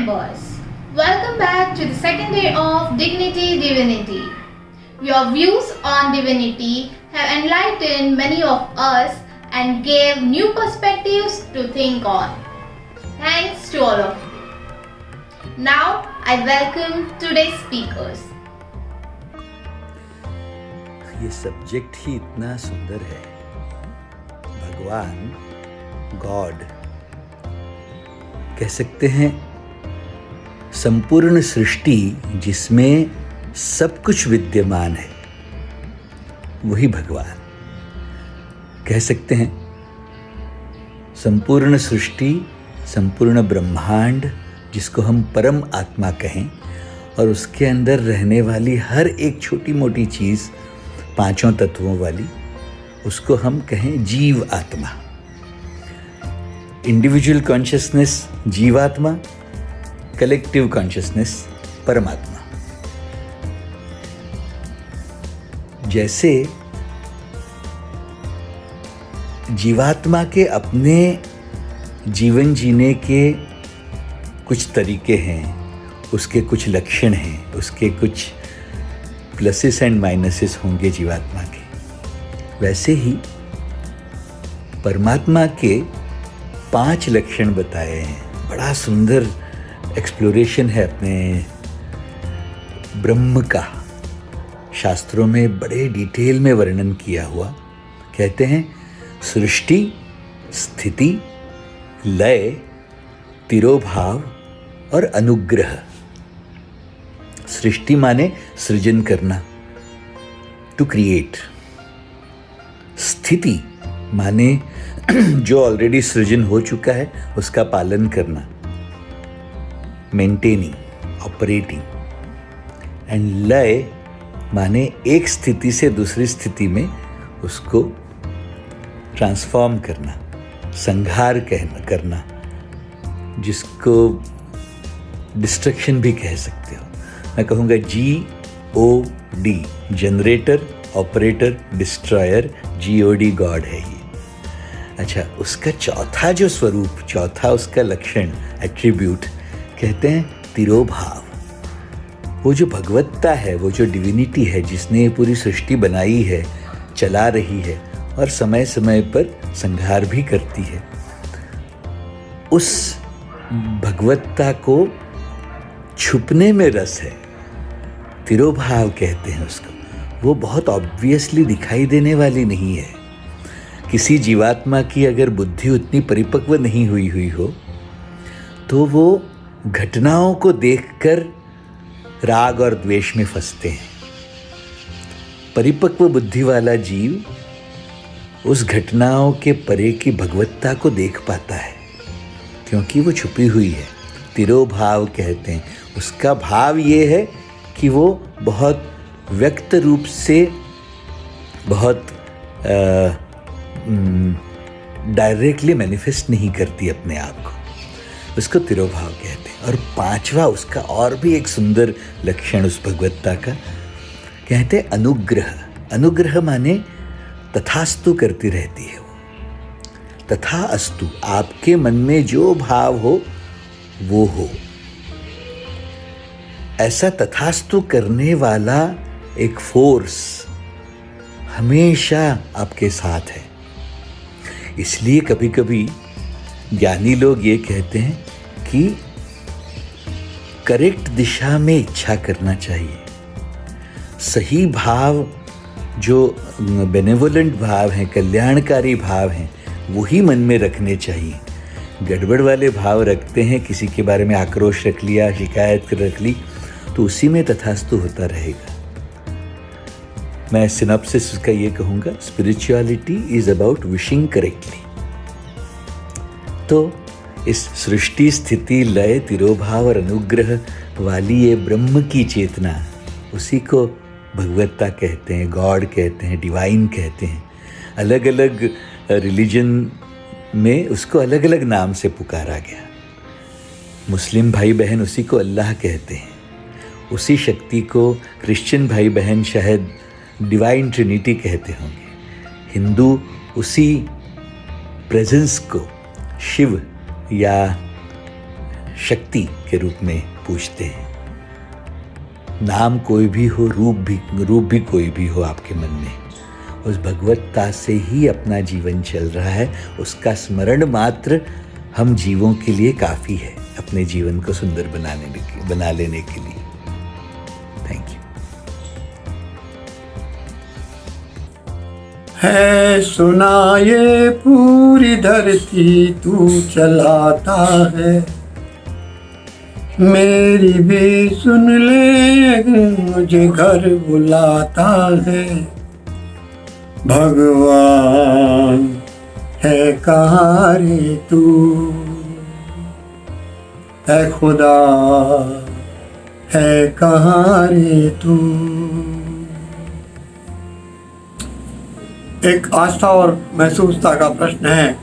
members. Welcome back to the second day of Dignity Divinity. Your views on divinity have enlightened many of us and gave new perspectives to think on. Thanks to all of you. Now I welcome today's speakers. ये subject ही इतना सुंदर है. भगवान, God, कह सकते हैं संपूर्ण सृष्टि जिसमें सब कुछ विद्यमान है, वही भगवान. कह सकते हैं संपूर्ण सृष्टि, संपूर्ण ब्रह्मांड जिसको हम परम आत्मा कहें, और उसके अंदर रहने वाली हर एक छोटी मोटी चीज़, पांचों तत्वों वाली, उसको हम कहें जीव आत्मा. इंडिविजुअल कॉन्शियसनेस जीवात्मा, कलेक्टिव कॉन्शियसनेस परमात्मा. जैसे जीवात्मा के अपने जीवन जीने के कुछ तरीके हैं, उसके कुछ लक्षण हैं, उसके कुछ प्लसेस एंड माइनसेस होंगे जीवात्मा के, वैसे ही परमात्मा के 5 लक्षण बताए हैं. बड़ा सुंदर एक्सप्लोरेशन है अपने ब्रह्म का, शास्त्रों में बड़े डिटेल में वर्णन किया हुआ. कहते हैं सृष्टि, स्थिति, लय, तिरोभाव और अनुग्रह. सृष्टि माने सृजन करना, टू क्रिएट. स्थिति माने जो ऑलरेडी सृजन हो चुका है उसका पालन करना, मेंटेनिंग, ऑपरेटिंग. एंड लय माने एक स्थिति से दूसरी स्थिति में उसको ट्रांसफॉर्म करना, संहार करना, जिसको डिस्ट्रक्शन भी कह सकते हो. मैं कहूँगा GOD, generator, operator, destroyer, GOD God है ये. अच्छा, उसका चौथा जो स्वरूप, चौथा उसका लक्षण, एट्रीब्यूट, कहते हैं तिरोभाव. वो जो भगवत्ता है, वो जो डिविनिटी है जिसने ये पूरी सृष्टि बनाई है, चला रही है और समय समय पर संहार भी करती है, उस भगवत्ता को छुपने में रस है. तिरोभाव कहते हैं उसको. वो बहुत ऑब्वियसली दिखाई देने वाली नहीं है. किसी जीवात्मा की अगर बुद्धि उतनी परिपक्व नहीं हुई हो तो वो घटनाओं को देखकर राग और द्वेष में फंसते हैं. परिपक्व बुद्धि वाला जीव उस घटनाओं के परे की भगवत्ता को देख पाता है, क्योंकि वो छुपी हुई है. तिरोभाव कहते हैं. उसका भाव ये है कि वो बहुत व्यक्त रूप से, बहुत डायरेक्टली मैनिफेस्ट नहीं करती अपने आप को. उसको तिरोभाव कहते हैं. और 5वां उसका और भी एक सुंदर लक्षण उस भगवत्ता का, कहते हैं अनुग्रह. अनुग्रह माने तथास्तु करती रहती है वो. तथा अस्तु, आपके मन में जो भाव हो वो हो, ऐसा तथास्तु करने वाला एक फोर्स हमेशा आपके साथ है. इसलिए कभी कभी ज्ञानी लोग ये कहते हैं कि करेक्ट दिशा में इच्छा करना चाहिए. सही भाव, जो बेनेवोलेंट भाव हैं, कल्याणकारी भाव हैं, वही मन में रखने चाहिए. गड़बड़ वाले भाव रखते हैं, किसी के बारे में आक्रोश रख लिया, शिकायत रख ली, तो उसी में तथास्तु होता रहेगा. मैं सिनॉप्सिस उसका ये कहूँगा, spirituality is about wishing correctly. तो इस सृष्टि, स्थिति, लय, तिरोभाव और अनुग्रह वाली ये ब्रह्म की चेतना, उसी को भगवत्ता कहते हैं, गॉड कहते हैं, डिवाइन कहते हैं. अलग अलग रिलीजन में उसको अलग अलग नाम से पुकारा गया. मुस्लिम भाई बहन उसी को अल्लाह कहते हैं. उसी शक्ति को क्रिश्चियन भाई बहन शायद डिवाइन ट्रिनिटी कहते होंगे. हिंदू उसी प्रेजेंस को शिव या शक्ति के रूप में पूजते हैं। नाम कोई भी हो, रूप भी कोई भी हो आपके मन में, उस भगवत्ता से ही अपना जीवन चल रहा है। उसका स्मरण मात्र हम जीवों के लिए काफ़ी है अपने जीवन को सुंदर बना लेने के लिए। Thank you. है सुना ये पूरी धरती तू चलाता है, मेरी भी सुन ले मुझे घर बुलाता है। भगवान है कहाँ रे तू, है खुदा है कहाँ रे तू। एक आस्था और महसूसता का प्रश्न है।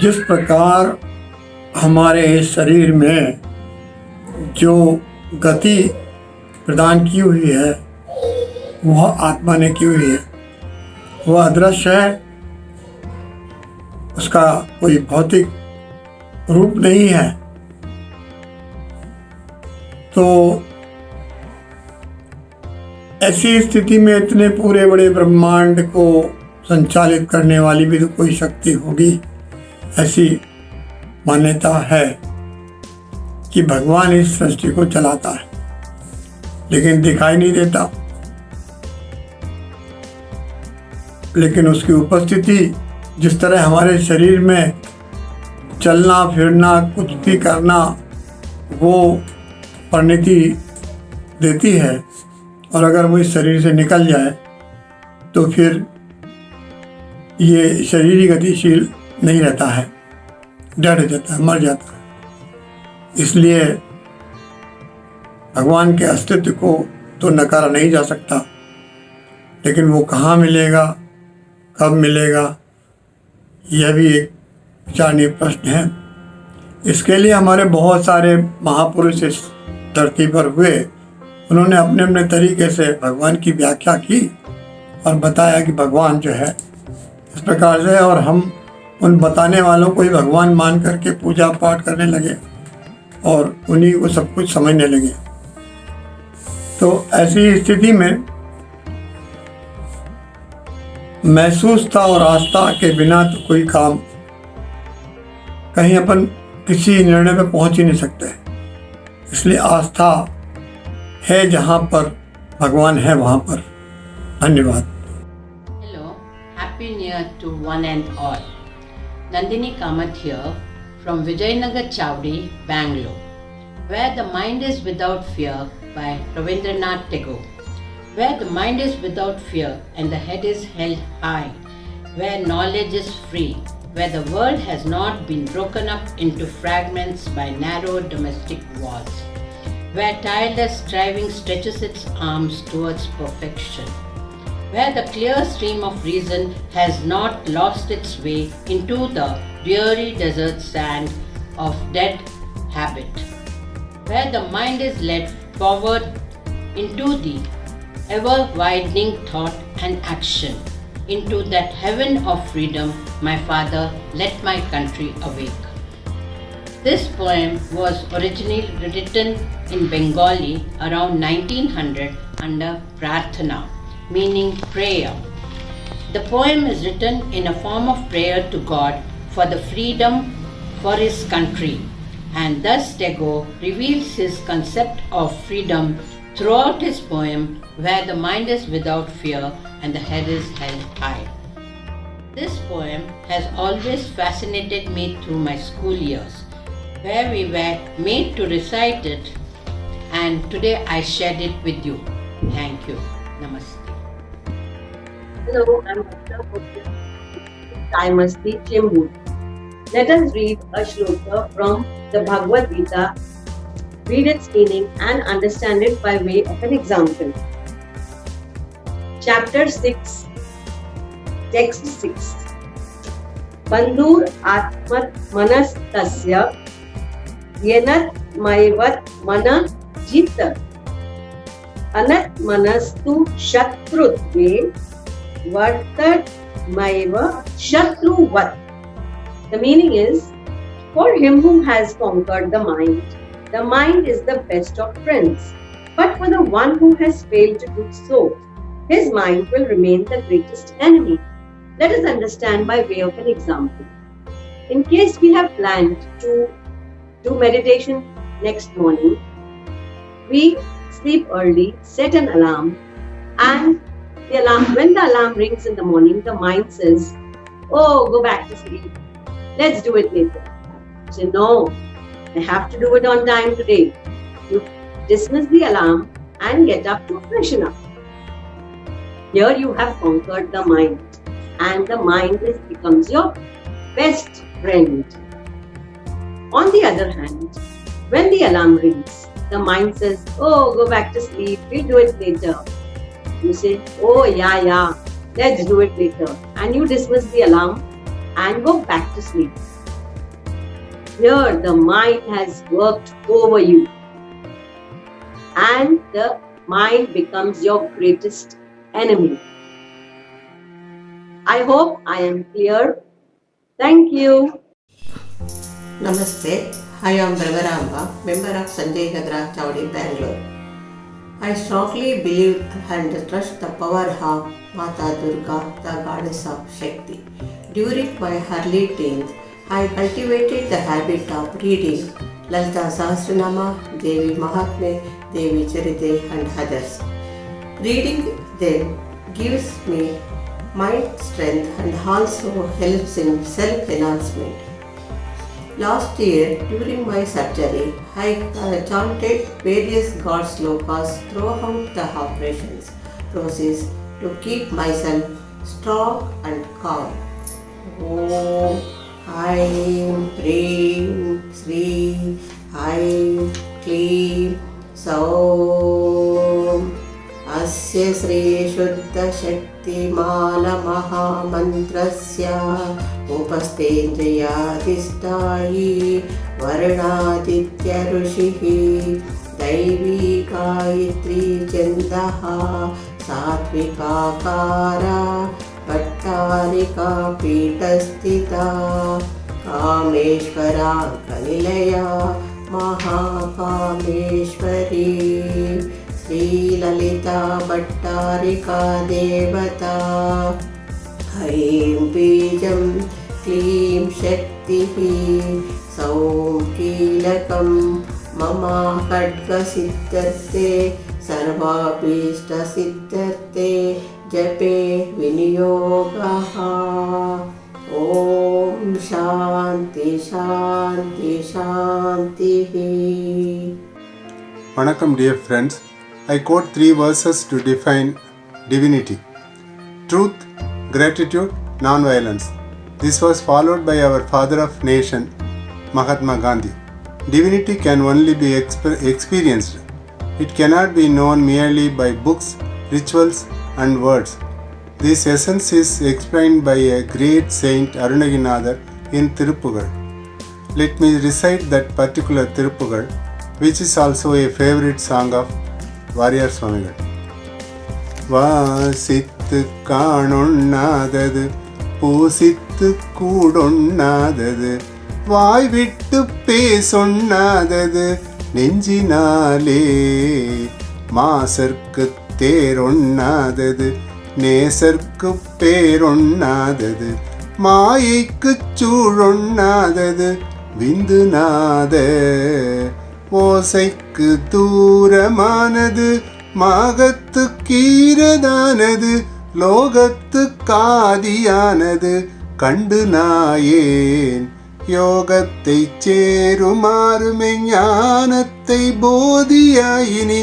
जिस प्रकार हमारे शरीर में जो गति प्रदान की हुई है वह आत्मा ने की हुई है, वह अदृश्य है, उसका कोई भौतिक रूप नहीं है। तो ऐसी स्थिति में इतने पूरे बड़े ब्रह्मांड को संचालित करने वाली भी तो कोई शक्ति होगी। ऐसी मान्यता है कि भगवान इस सृष्टि को चलाता है, लेकिन दिखाई नहीं देता। लेकिन उसकी उपस्थिति जिस तरह हमारे शरीर में चलना फिरना कुछ भी करना वो परिणति देती है, और अगर वो इस शरीर से निकल जाए तो फिर ये शरीर ही गतिशील नहीं रहता है, डेड हो जाता है, मर जाता है। इसलिए भगवान के अस्तित्व को तो नकारा नहीं जा सकता, लेकिन वो कहाँ मिलेगा, कब मिलेगा, यह भी एक विचारणीय प्रश्न है। इसके लिए हमारे बहुत सारे महापुरुष इस धरती पर हुए। उन्होंने अपने अपने तरीके से भगवान की व्याख्या की और बताया कि भगवान जो है इस प्रकार से है, और हम उन बताने वालों को ही भगवान मान करके पूजा पाठ करने लगे और उन्हीं को सब कुछ समझने लगे। तो ऐसी स्थिति में महसूसता और आस्था के बिना तो कोई काम, कहीं अपन किसी निर्णय पे पहुंच ही नहीं सकते। इसलिए आस्था है जहाँ पर भगवान है वहाँ पर। धन्यवाद। Hello, Happy New Year to one and all. Nandini Kamath here from Vijayanagar Chowdi, Bangalore, where the mind is without fear by Rabindranath Tagore. Where the mind is without fear and the head is held high, where knowledge is free, where the world has not been broken up into fragments by narrow domestic walls, where tireless striving stretches its arms towards perfection, where the clear stream of reason has not lost its way into the dreary desert sand of dead habit, where the mind is led forward into the ever-widening thought and action, into that heaven of freedom, my father, let my country awake. This poem was originally written in Bengali around 1900 under Prarthana, meaning prayer. The poem is written in a form of prayer to God for the freedom for his country, and thus Tagore reveals his concept of freedom throughout his poem, where the mind is without fear and the head is held high. This poem has always fascinated me through my school years, where we were made to recite it, and today I shared it with you. Thank you. Namaste. Hello, I'm Taimasti Chembur. Let us read a shloka from the Bhagavad Gita, read its meaning and understand it by way of an example. Chapter 6, Text 6. Bandhur Atmat Manas Tasya Yenat Maivat Mana Jita Anat Manastu Shatrutve Vartat Maiva Shatruvat. The meaning is, For him who has conquered the mind is the best of friends. But for the one who has failed to do so, his mind will remain the greatest enemy. Let us understand by way of an example. In case we have planned to do meditation next morning, we sleep early, set an alarm, and when the alarm rings in the morning, the mind says, "Oh, go back to sleep. Let's do it later." So, no, I have to do it on time today. You dismiss the alarm and get up to freshen up. Here you have conquered the mind, and the mind becomes your best friend. On the other hand, when the alarm rings, the mind says, "Oh, go back to sleep, we'll do it later." You say, "Oh, yeah, let's do it later." And you dismiss the alarm and go back to sleep. Here, the mind has worked over you, and the mind becomes your greatest enemy. I hope I am clear. Thank you. Namaste. I am Bravaramba, member of Sanjay Nagra Chowdi, Bangalore. I strongly believe and trust the power of Mata Durga, the goddess of Shakti. During my early teens, I cultivated the habit of reading Lalita Sahasranama, Devi Mahatme, Devi Charite and others. Reading them gives me mind strength and also helps in self-enhancement. Last year, during my surgery, I chanted various God slokas throughout the operations process to keep myself strong and calm. Om Aim Preem Sri Aim Kleem Saum Asya Sri Shuddha Shakti Mala Mahamantrasya Upastenjayadishtayi Varunaditya Rushihi Daivi Gayatri Chandaha Satvikakara Bhattarika Pitastita Kameshwara Kanilaya Mahakameshwari Sri Lalita Bhattarika Devata Aim Bijam Kleem Shaktihi Saum Kilakam Mama Khadga Siddharte Sarvabhishta Siddharte Jape Viniyogaha. Om Shanti Shanti Shanti. Vanakkam, dear friends. I quote 3 verses to define divinity: truth, gratitude, non-violence. This was followed by our father of nation, Mahatma Gandhi. Divinity can only be experienced. It cannot be known merely by books, rituals, and words. This essence is explained by a great saint Arunaginatha in Tiruppugal. Let me recite that particular Tiruppugal, which is also a favorite song of Variyar Swamigal. வாசித்து காணொண்ணாதது பூசித்து கூடொண்ணாதது வாய் விட்டு பேசொண்ணாதது நெஞ்சினாலே மாசர்க்கு தேரொண்ணாதது நேசர்க்கு பேரொண்ணாதது மாயைக்குச் சூழொண்ணாதது விந்துநாத ஓசைக்கு தூரமானது மாகத்து கீரதானது லோகத்து காதியானது கண்டு நாயேன் யோகத்தை சேருமாறுமே ஞானத்தை போதியாயினி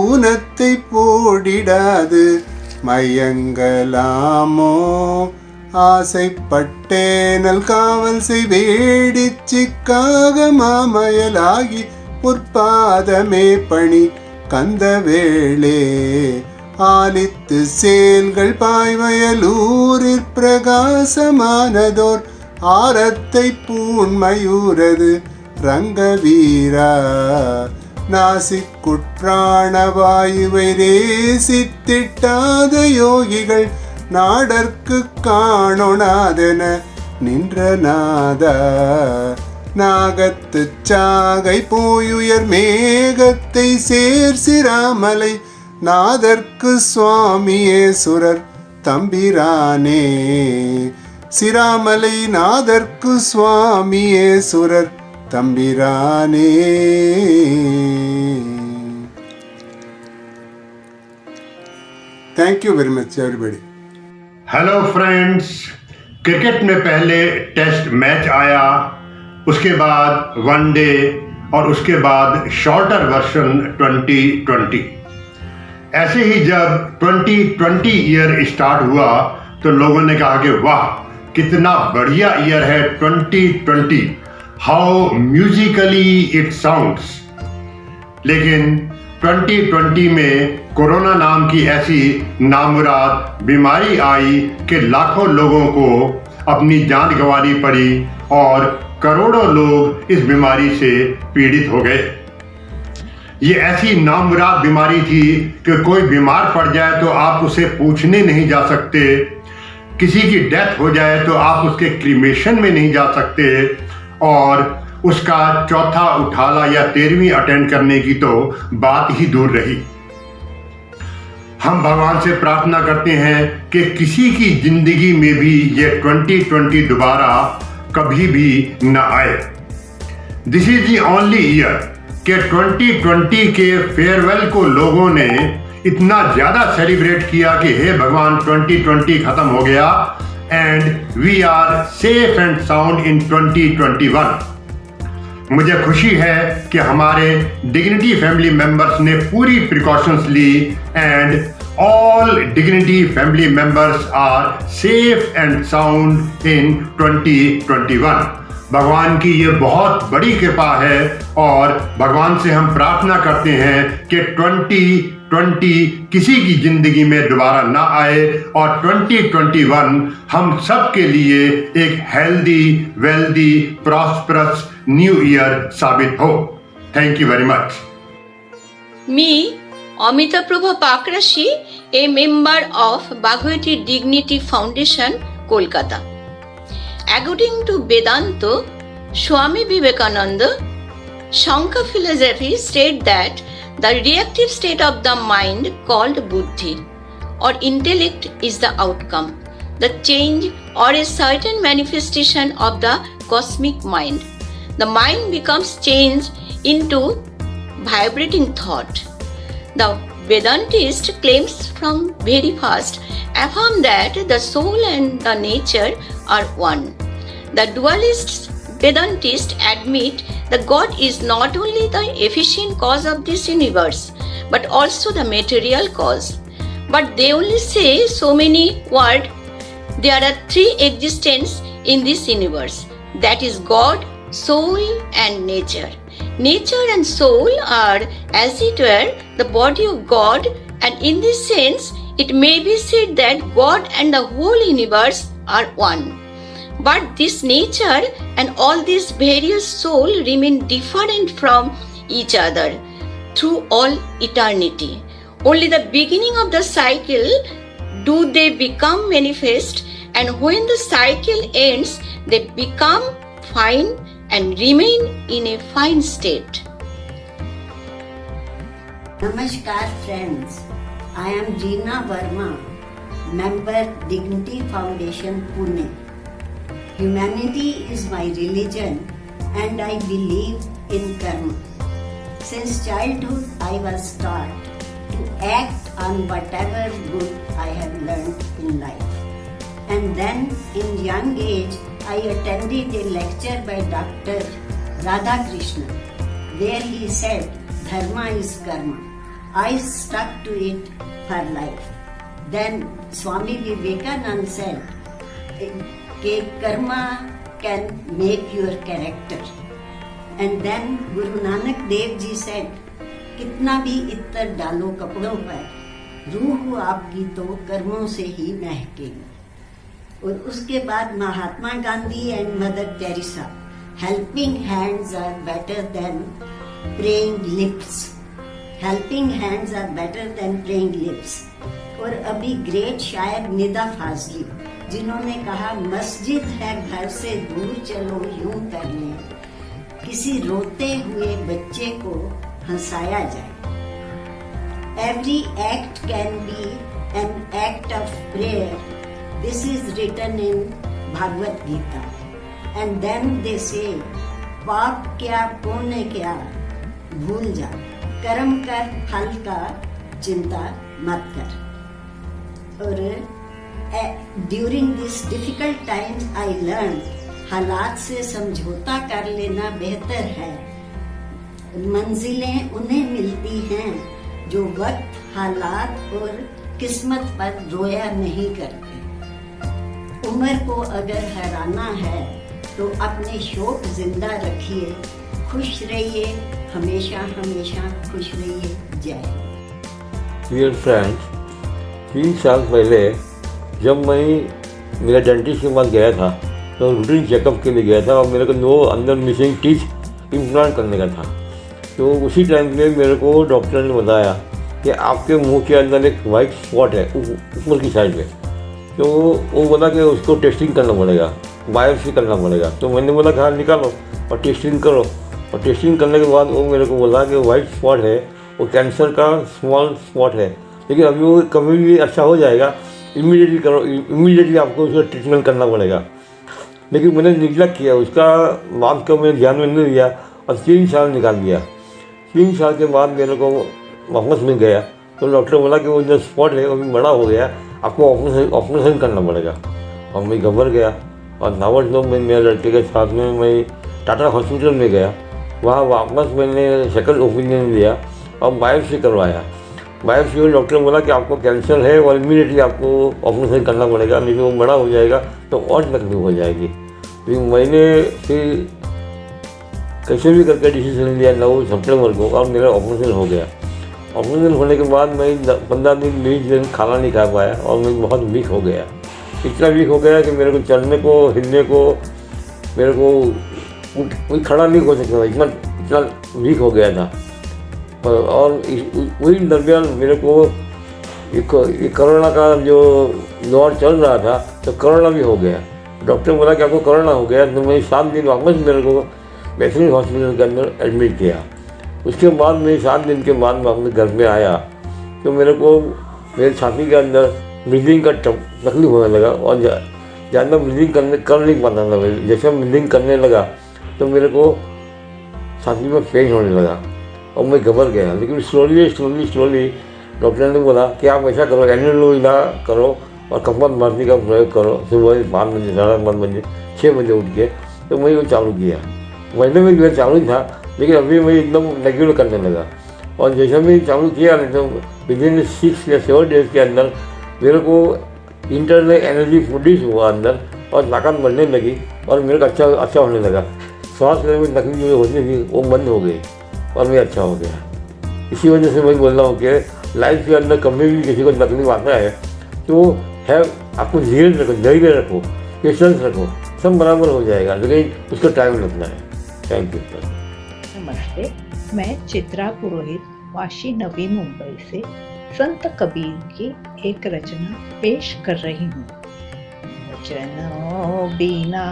ஊனத்தை போடிடாது மயங்கலாமோ ஆசைப்பட்டேனல் காவல் செய்வேடிச்சிக்காக மாமயலாகி உற்பாதமே பணி கந்தவேளே ஆலித்து சேல்கள் பாய்வயலூரிற் பிரகாசமானதோர் ஆரத்தை பூண்மயூரது ரங்கவீரா நாசிக்குற்றாணவாயுவை ரேசித்திட்டாத யோகிகள் நாடற்கு காணொணாதென நின்ற நாதா நாகத்துச்சாகை போயுயர் மேகத்தை சேர் சிராமலை நாதற்கு சுவாமியே சுரர் தம்பிரானே. சிராமலை நாதற்கு சுவாமியே சுரர் தம்பிரானே. Thank you very much everybody. Hello friends, cricket में पहले टेस्ट मैच आया, उसके बाद वनडे और उसके बाद शॉर्टर वर्जन 2020। ऐसे ही जब 2020 ईयर स्टार्ट हुआ तो लोगों ने कहा कि वाह कितना बढ़िया ईयर है 2020, हाउ म्यूजिकली इट साउंड्स। लेकिन 2020 में कोरोना नाम की ऐसी नामुराद बीमारी आई कि लाखों लोगों को अपनी जान गंवानी पड़ी और करोड़ों लोग इस बीमारी से पीड़ित हो गए। ये ऐसी नामुराद बीमारी थी कि कोई बीमार पड़ जाए तो आप उसे पूछने नहीं जा सकते, किसी की डेथ हो जाए तो आप उसके क्रीमेशन में नहीं जा सकते, और उसका चौथा उठाला या 13वीं अटेंड करने की तो बात ही दूर रही। हम भगवान से प्रार्थना करते हैं कि किसी की जिंदगी में भी ये 2020 दोबारा कभी भी न आए। This is the only year कि 2020 के फेयरवेल को लोगों ने इतना ज्यादा सेलिब्रेट किया कि हे भगवान 2020 खत्म हो गया and we are safe and sound in 2021। मुझे खुशी है कि हमारे डिग्निटी फैमिली मेंबर्स ने पूरी प्रिकॉशंस ली and all dignity family members are safe and sound in 2021। भगवान की ये बहुत बड़ी कृपा है और भगवान से हम प्रार्थना करते हैं कि 2020 किसी की जिंदगी में दोबारा ना आए और 2021 हम सब के लिए एक healthy, wealthy, prosperous new year साबित हो। Thank you very much. Me, Amita Prabha Pakrashi, a member of Bhagavati Dignity Foundation, Kolkata. According to Vedanta, Swami Vivekananda, Shankar philosophy states that the reactive state of the mind called buddhi or intellect is the outcome, the change or a certain manifestation of the cosmic mind. The mind becomes changed into vibrating thought. The Vedantist claims from very first affirm that the soul and the nature are one. The dualist Vedantists admit that God is not only the efficient cause of this universe but also the material cause. But they only say so many words. There are three existences in this universe, that is God, soul and nature. Nature and soul are as it were the body of God, and in this sense it may be said that God and the whole universe are one. But this nature and all these various souls remain different from each other through all eternity. Only the beginning of the cycle do they become manifest, and when the cycle ends they become fine and remain in a fine state. Namaskar friends, I am Jeena Verma, member Dignity Foundation Pune. Humanity is my religion and I believe in karma. Since childhood I was taught to act on whatever good I have learned in life. And then in young age I attended a lecture by Dr. Radhakrishna where he said dharma is karma. I stuck to it for life. Then Swami Vivekananda said karma can make your character. And then Guru Nanak Dev Ji said कितना भी इत्र डालो कपड़ों पर, रूह आपकी तो कर्मों से ही महकेगी. और उसके बाद Mahatma Gandhi and Mother Teresa, helping hands are better than praying lips. Helping hands are better than praying lips. और अभी ग्रेट शायर निदा फाजली जिन्होंने कहा मस्जिद है घर से दूर चलो यूं कर लें, किसी रोते हुए बच्चे को हंसाया जाए। Every act can be an act of prayer. This is written in Bhagavad Gita. And then they say, पाप क्या पुण्य क्या भूल जा, कर्म कर फल का चिंता मत कर। और during this difficult times I learn, हालात से समझौता कर लेना बेहतर है। मंजिलें उन्हें मिलती हैं जो वक्त, हालात और किस्मत पर रोया नहीं करते। उम्र को अगर हराना है तो अपने शौक जिंदा रखिए। खुश रहिए, हमेशा हमेशा खुश रहिए। जय। डियर फ्रेंड्स, 3 साल पहले जब मैं मेरा डेंटिस्ट के पास गया था तो रूटीन चेकअप के लिए गया था और मेरे को 9 अंदर मिसिंग टीथ इम्प्लांट करने का था। तो उसी टाइम में मेरे को डॉक्टर ने बताया कि आपके मुंह के अंदर एक वाइट स्पॉट है ऊपर की साइड में। तो वो बोला कि उसको टेस्टिंग करना पड़ेगा, बायोप्सी करना पड़ेगा। तो मैंने बोला कि हाँ निकालो और टेस्टिंग करो। और टेस्टिंग करने के बाद वो मेरे को बोला कि वाइट स्पॉट है, वो कैंसर का स्मॉल स्पॉट है, लेकिन अभी वो कभी भी अच्छा हो जाएगा, इमीडिएटली करो, इमीडिएटली आपको उसका ट्रीटमेंट करना पड़ेगा। लेकिन मैंने निगलेक्ट किया, उसका बात को मैंने ध्यान में नहीं दिया और 3 साल निकाल दिया। 3 साल के बाद मेरे को वापस मिल गया तो डॉक्टर बोला कि वो जो स्पॉट है वो भी बड़ा हो गया, आपको ऑपरेशन करना पड़ेगा। और मैं घबरा गया और नावड़ में मेरे लड़के के साथ में मैं टाटा हॉस्पिटल में गया। वहाँ वापस मैंने सेकंड ओपिनियन लिया और बायोप्सी करवाया। बायोप्सी में डॉक्टर बोला कि आपको कैंसर है और इमीडिएटली आपको ऑपरेशन करना पड़ेगा, नहीं तो वो बड़ा हो जाएगा तो और तकलीफ हो जाएगी। फिर मैंने फिर कैसे भी करके डिसीजन लिया 9 सितंबर को और मेरा ऑपरेशन हो गया। ऑपरेशन होने के बाद मैं 15 दिन 20 दिन खाना नहीं खा पाया और मैं बहुत वीक हो गया। इतना वीक हो गया कि मेरे को चलने को, हिलने को, मेरे को कोई खड़ा नहीं हो सकता था, इतना वीक हो गया था। और वही दरमियान मेरे को ये कोरोना का जो दौर चल रहा था तो कोरोना भी हो गया। डॉक्टर बोला कि आपको कोरोना हो गया, तो मैं 7 दिन वापस मेरे को वैसे हॉस्पिटल के अंदर एडमिट किया। उसके बाद मैं 7 दिन के बाद मैं अपने घर में आया तो मेरे को मेरे छाती के अंदर ब्रीदिंग का तकलीफ होने लगा और ज़्यादा ब्रीदिंग कर नहीं पाता था। जैसे ब्रीदिंग करने लगा तो मेरे को छाती में पेन होने लगा और मैं घबरा गया। लेकिन स्लोली डॉक्टर ने बोला कि आप ऐसा करो, एनुलोइला करो और कपालभाति का प्रयोग करो सुबह 5 बजे, 5:30 बजे, 6 बजे उठ के। तो मैं वो चालू किया। महीने में जो चालू था, लेकिन अभी मैं एकदम रेगुलर करने लगा। और जैसे मैं चालू किया नहीं तो विदिन 6 या 7 डेज के अंदर मेरे को इंटरनल एनर्जी प्रोड्यूस हुआ अंदर और ताकत बढ़ने लगी और मेरे को अच्छा होने लगा। सांस लेने में तकलीफ जो होती थी वो बंद हो गई और मैं अच्छा हो गया। इसी वजह से मैं बोल रहा हूँ कि लाइफ के अंदर कभी भी किसी को तकलीफ आता है तो है आपको धीरज रखो, धैर्य रखो, पेशेंस रखो, सब बराबर हो जाएगा, लेकिन उसको टाइम लगना है। Thank you. नमस्ते, मैं चित्रा पुरोहित वाशी नवी मुंबई से संत कबीर की एक रचना पेश कर रही हूँ। वचनों बिना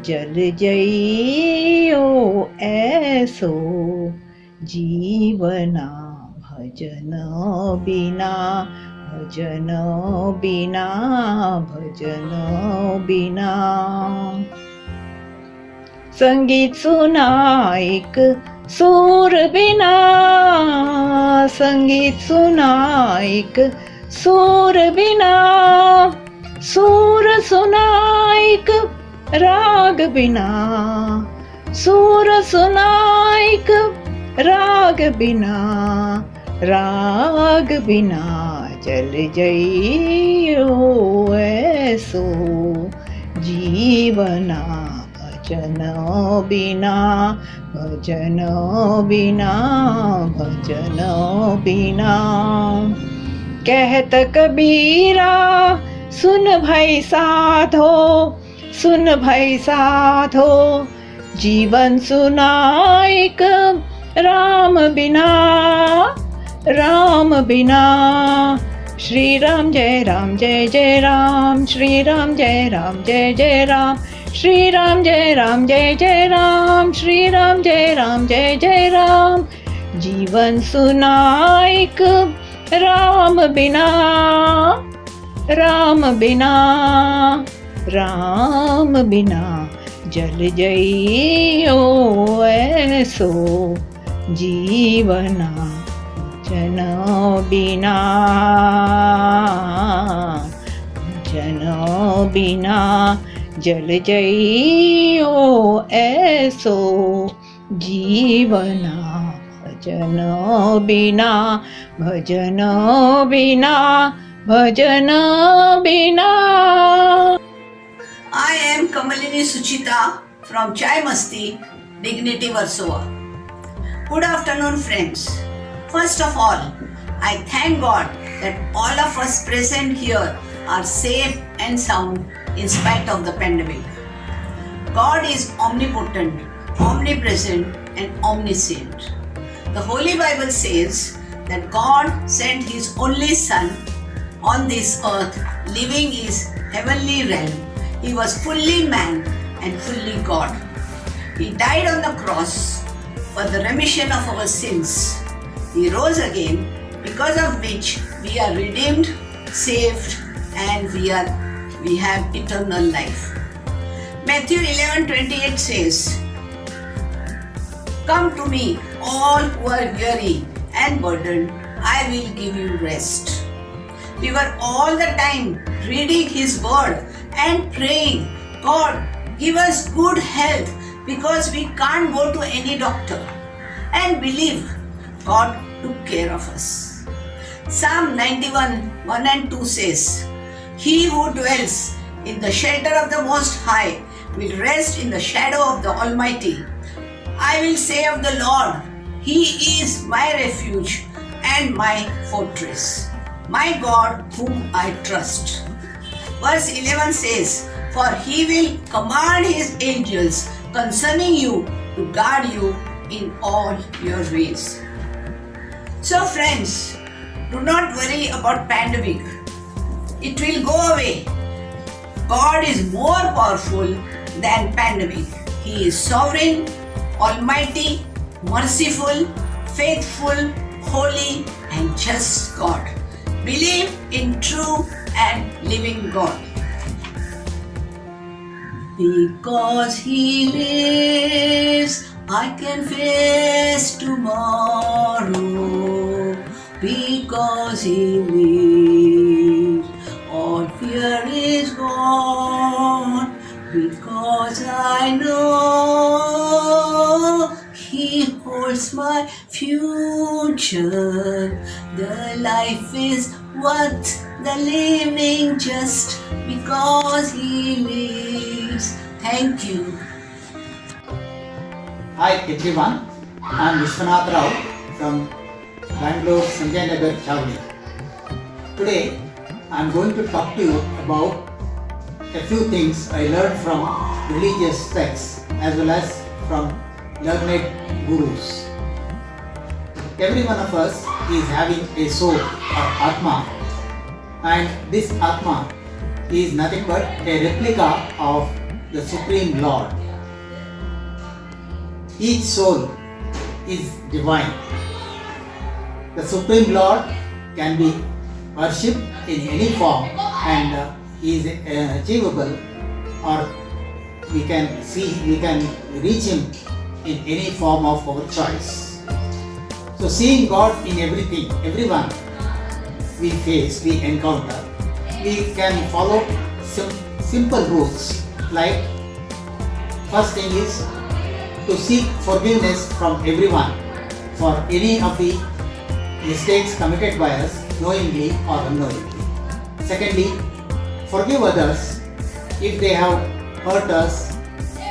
जल जइयो ऐसो जीवना, भजन बिना संगीत सुनाइक सुर बिना, संगीत सुनाइक सुर बिना, सुर सुनाइक राग बिना, सुर सुनाइक राग बिना, राग बिना जल जइयो ऐसो जीवना, भजन बिना। कहत कबीरा सुन भाई साधो, जीवन सुनाइक राम बिना, श्री राम जय राम जय जय राम, श्री राम जय राम जय जय राम, श्री राम जय राम जय जय राम, श्री राम जय राम जय जय राम। जीवन सुनाइक राम बिना, राम बिना, राम बिना जल जइयो ऐसो जीवना, जन बिना, जन बिना जल जइयो ऐसो जीवना, भजन बिना, भजन बिना, भजन बिना। I am Kamalini Suchita from Chai Masti, Dignity, Warsaw. Good afternoon, friends. First of all, I thank God that all of us present here are safe and sound in spite of the pandemic. God is omnipotent, omnipresent, and omniscient. The Holy Bible says that God sent His only Son on this earth, living His heavenly realm. He was fully man and fully God. He died on the cross for the remission of our sins. He rose again, because of which we are redeemed, saved, and we have eternal life. Matthew 11:28 says, "Come to me, all who are weary and burdened, I will give you rest." We were all the time reading His word and praying, "God, give us good health because we can't go to any doctor." And believe God took care of us. Psalm 91:1 and 2 says, "He who dwells in the shelter of the Most High will rest in the shadow of the Almighty. I will say of the Lord, He is my refuge and my fortress, my God whom I trust." Verse 11 says, "For He will command His angels concerning you to guard you in all your ways." So friends, do not worry about pandemic. It will go away. God is more powerful than pandemic. He is sovereign, almighty, merciful, faithful, holy, and just God. Believe in true and living God. Because He lives, I can face tomorrow. Because He lives, all fear is gone. Because I know He holds my future. The life is worth the living just because He lives. Thank you. Hi everyone, I am Vishwanath Rao from Bangalore, Sanjay Nagar, Chavli. Today I am going to talk to you about a few things I learned from religious texts as well as from learned gurus. Every one of us is having a soul or Atma, and this Atma is nothing but a replica of the Supreme Lord. Each soul is divine. The Supreme Lord can be worshipped in any form and is achievable, or we can reach Him in any form of our choice. So seeing God in everything, everyone we face, we encounter, we can follow simple rules. Like, first thing is to seek forgiveness from everyone for any of the mistakes committed by us, knowingly or unknowingly. Secondly, forgive others if they have hurt us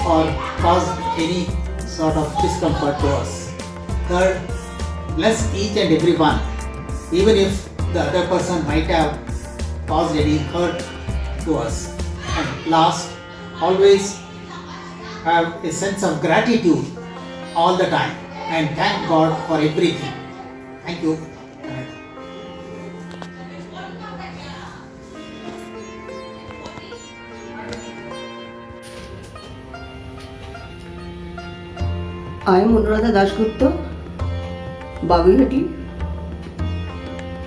or caused any sort of discomfort to us. Third, bless each and every one, even if the other person might have caused any hurt to us. And last, always have a sense of gratitude all the time and thank God for everything. Thank you. I am Anuradha Dasgupta, Baguihati,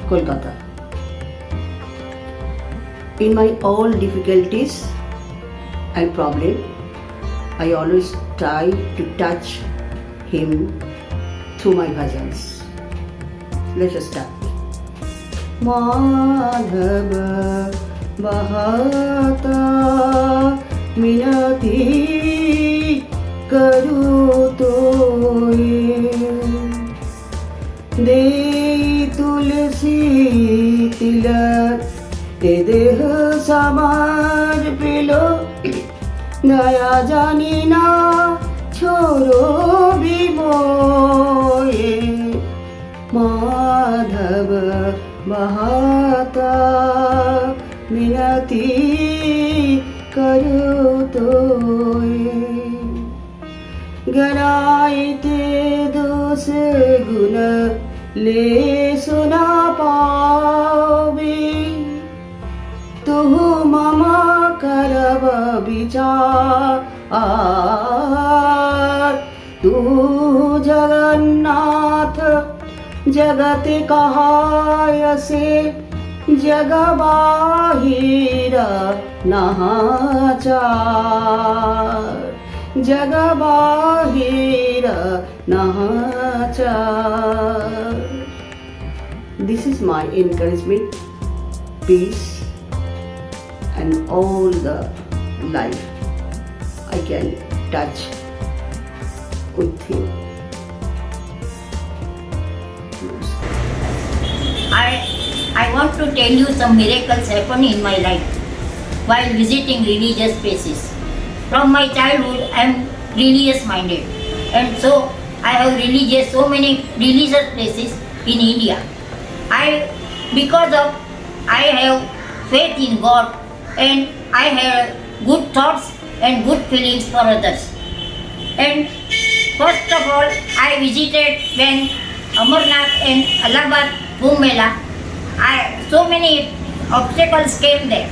Kolkata. In my all difficulties and problems, I always try to touch him through my bhajans. Let us start. Madhava Bahata Minati Karu Toye De Tulsi Tilak देह समाज pillow नया जानी ना छोरो भी मोए माधव बहाता मिनती करो तोए गराइते दोष गुण ले सुना पावे तू ममा करब विचार तू जगन्नाथ जगत कहायसे जग बाहिर नहाचार जग बाहिर नहाचार. This is my encouragement, peace and all the life I can touch with him. I want to tell you some miracles happen in my life while visiting religious places. From my childhood I am religious minded, and so I have so many religious places in India. Because of I have faith in God and I have good thoughts and good feelings for others. And first of all, I visited when Amarnath and Allahabad Kumbh Mela. So many obstacles came there,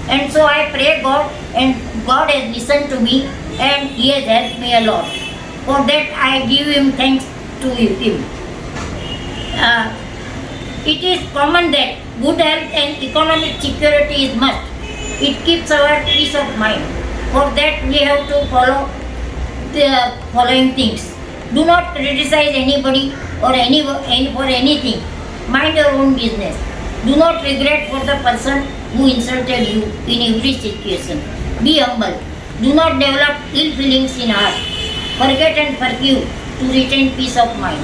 and so I pray God, and God has listened to me and He has helped me a lot. For that I give Him thanks to Him. It is common that good health and economic security is must. It keeps our peace of mind. For that we have to follow the following things. Do not criticize anybody or for anything. Mind your own business. Do not regret for the person who insulted you in every situation. Be humble. Do not develop ill feelings in heart. Forget and forgive to retain peace of mind.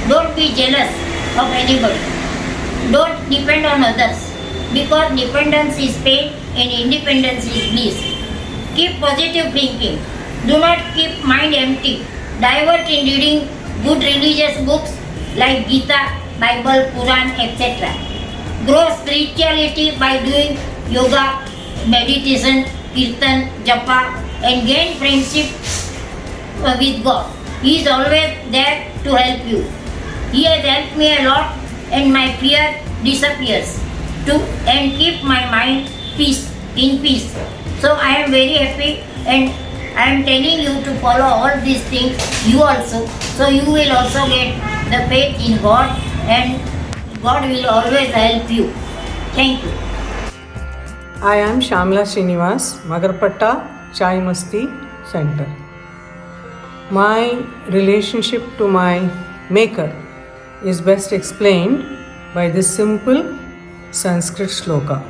Don't be jealous of anybody. Don't depend on others, because dependence is pain and independence is bliss. Keep positive thinking. Do not keep mind empty. Divert in reading good religious books like Gita, Bible, Quran, etc. Grow spirituality by doing yoga, meditation, kirtan, japa, and gain friendship with God. He is always there to help you. He has helped me a lot, and my fear disappears and keep my mind in peace. So I am very happy, and I am telling you to follow all these things, you also. So you will also get the faith in God, and God will always help you. Thank you. I am Shamla Srinivas, Magarpatta Chai Masti Center. My relationship to my maker is best explained by this simple Sanskrit shloka.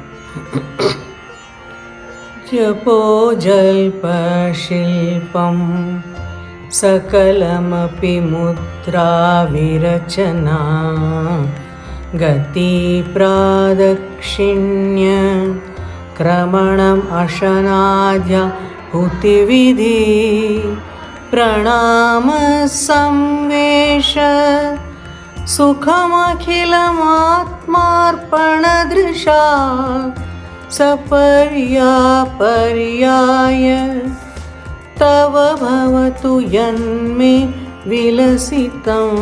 जपो जल्पशिल्पं सकलमपि मुद्राविरचना गतिप्रादक्षिण्य क्रमणम् अशनाद्य हुतिविधि प्रणामसंवेश सुखमखिलमात्मार्पणदृशा सपर्याय तव भवतु यन्मे विलसितम्.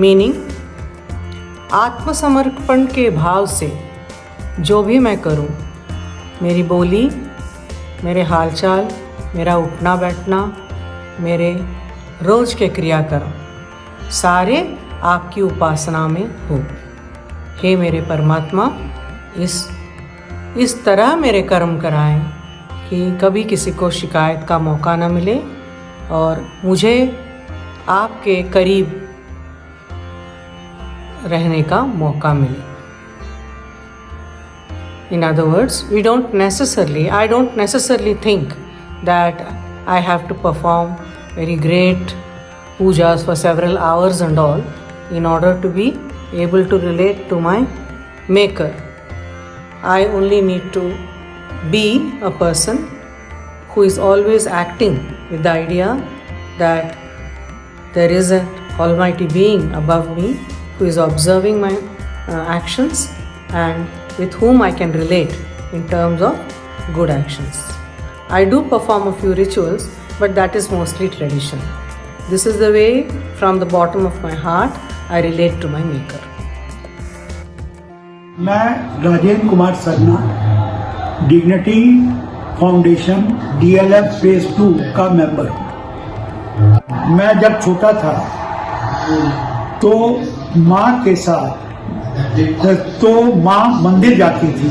Meaning, आत्मसमर्पण के भाव से जो भी मैं करूं, मेरी बोली, मेरे हालचाल, मेरा उठना बैठना, मेरे रोज के क्रियाकर्म सारे आपकी उपासना में हो। हे मेरे परमात्मा, इस तरह मेरे कर्म कराएं कि कभी किसी को शिकायत का मौका न मिले और मुझे आपके करीब रहने का मौका मिले। In other words, I don't necessarily think that I have to perform very great pujas for several hours and all in order to be able to relate to my maker. I only need to be a person who is always acting with the idea that there is an almighty being above me who is observing my actions and with whom I can relate in terms of good actions. I do perform a few rituals, but that is mostly tradition. This is the way, from the bottom of my heart, I relate to my maker. मैं Rajendra Kumar Sharma, dignity foundation DLF phase 2 का member हूँ। मैं जब छोटा था तो माँ के साथ माँ मंदिर जाती थी,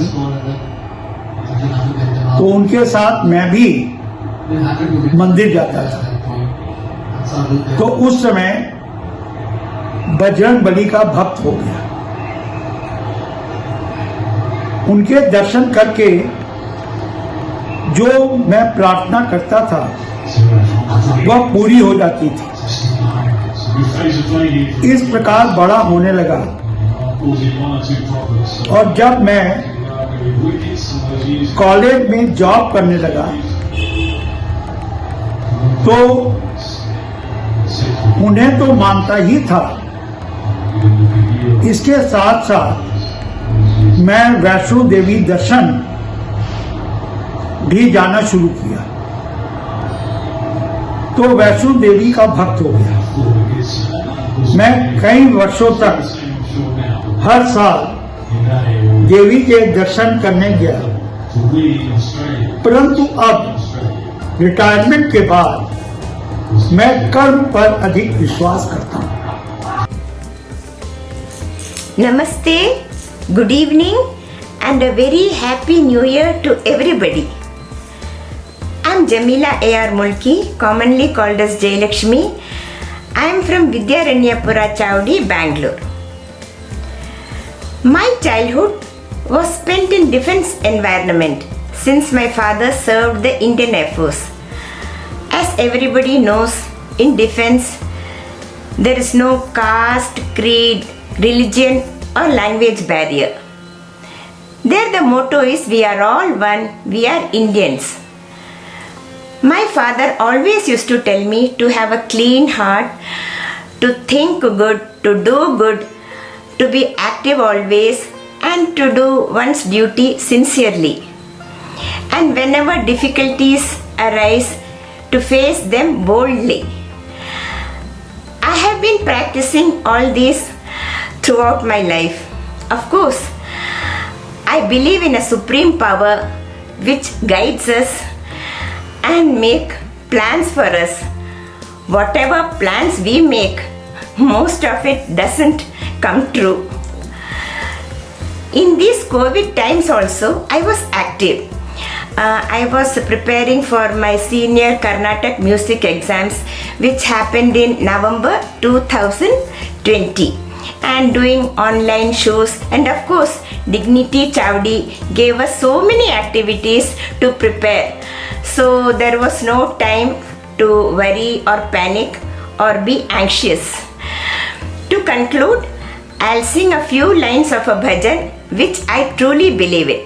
तो उनके साथ मैं भी मंदिर जाता था। तो उस समय बजरंग बली का भक्त हो गया। उनके दर्शन करके जो मैं प्रार्थना करता था वह पूरी हो जाती थी। इस प्रकार बड़ा होने लगा और जब मैं कॉलेज में जॉब करने लगा तो उन्हें तो मानता ही था, इसके साथ साथ मैं वैष्णो देवी दर्शन भी जाना शुरू किया, तो वैष्णो देवी का भक्त हो गया। मैं कई वर्षों तक हर साल देवी के दर्शन करने गया, परंतु अब रिटायरमेंट के बाद मैं कर्म पर अधिक विश्वास करता हूँ। Namaste, good evening and a very happy new year to everybody. I'm Jamila A.R. Mulki, commonly called as Jayalakshmi. I am from Vidyaranyapura Chowdi, Bangalore. My childhood was spent in defense environment since my father served the Indian Air Force. As everybody knows, in defense there is no caste, creed, religion or language barrier. There the motto is we are all one, we are Indians. My father always used to tell me to have a clean heart, to think good, to do good, to be active always and to do one's duty sincerely. And whenever difficulties arise, to face them boldly. I have been practicing all these throughout my life. Of course, I believe in a supreme power which guides us and make plans for us. Whatever plans we make, most of it doesn't come true. In these COVID times also, I was active. I was preparing for my senior Carnatic music exams which happened in November 2020 and doing online shows, and of course Dignity Chowdi gave us so many activities to prepare. So there was no time to worry or panic or be anxious. To conclude, I'll sing a few lines of a bhajan which I truly believe in.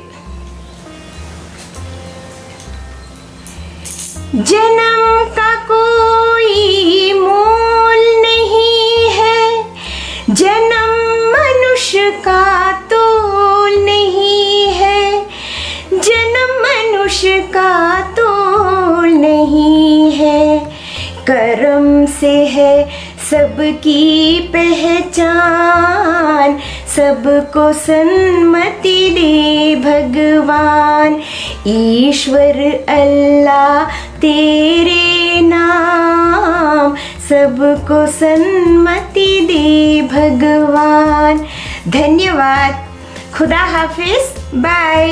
जन्म का कोई मोल नहीं है, जन्म मनुष्य का तोल नहीं है, जन्म मनुष्य का तोल नहीं है, कर्म से है सबकी पहचान, सबको सन्मति दे भगवान, ईश्वर अल्लाह तेरे नाम, सबको सन्मति दे भगवान। धन्यवाद, खुदा हाफिज, बाय।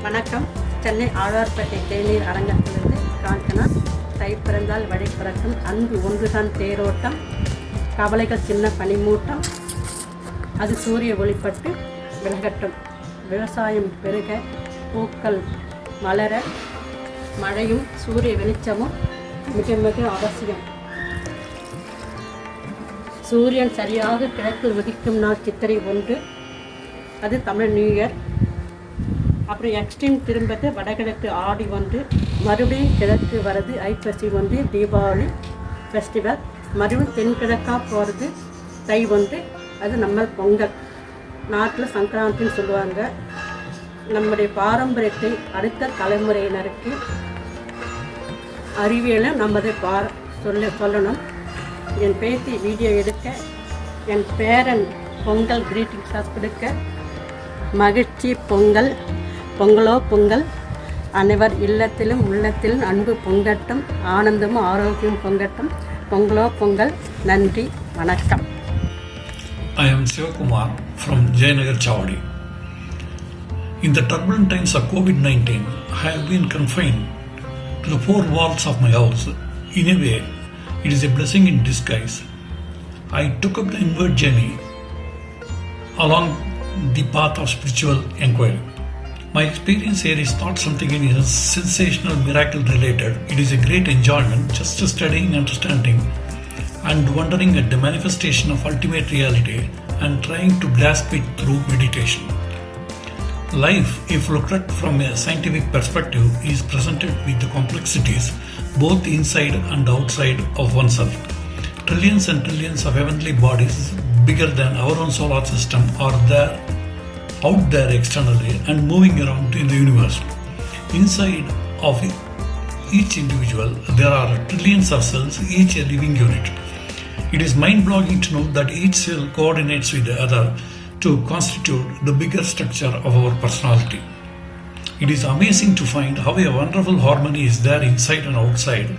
வணக்கம். சென்னை ஆழ்வார்பேட்டை தேநீர் அரங்கத்திலிருந்து காஞ்சனா. தை பிறந்தால் வழி பிறக்கும், அன்பு ஒன்றுதான் தேரோட்டம், கவலைகள் சின்ன பனிமூட்டம், அது சூரிய ஒளிப்பட்டு விலகட்டும், விவசாயம் பெருக, பூக்கள் மலர, மழையும் சூரிய வெளிச்சமும் மிக மிக அவசியம். சூரியன் சரியாக கிழக்கில் உதிக்கும் நாள் சித்திரை 1, அது தமிழ் நியூ இயர். அப்புறம் எக்ஸ்ட்ரீம் திரும்பது வடகிழக்கு ஆடி 1, மறுபடியும் கிழக்கு வருது ஐப்பசி 1 தீபாவளி ஃபெஸ்டிவல், மறுபடியும் தென்கிழக்காக போகிறது தை 1, அது நம்ம பொங்கல். நாட்டில் சங்கராந்தின்னு சொல்லுவாங்க. நம்முடைய பாரம்பரியத்தை அடுத்த தலைமுறையினருக்கு அறிவியலை நம்மதை சொல்லணும். என் பேத்தி வீடியோ எடுக்க, என் பேரன் பொங்கல் கிரீட்டிங்ஸாக கொடுக்க, மகிழ்ச்சி பொங்கல், பொங்கலோ பொங்கல், அனைவர் இல்லத்திலும் உள்ளத்திலும் அன்பு பொங்கட்டும், ஆனந்தமும் ஆரோக்கியம் பொங்கட்டும், பொங்கலோ பொங்கல். நன்றி, வணக்கம். I am Sivakumar from Jayanagar Chavadi. In the turbulent times of COVID-19, I have been confined to the four walls of my house. In a way, it is a blessing in disguise. I took up the inward journey along the path of spiritual inquiry. My experience here is not something any sensational miracle related. It is a great enjoyment just studying, understanding and wondering at the manifestation of ultimate reality and trying to grasp it through meditation. Life, if looked at from a scientific perspective, is presented with the complexities both inside and outside of oneself. Trillions and trillions of heavenly bodies bigger than our own solar system are there, out there externally and moving around in the universe. Inside of each individual, there are trillions of cells, each a living unit. It is mind-boggling to know that each cell coordinates with the other to constitute the bigger structure of our personality. It is amazing to find how a wonderful harmony is there inside and outside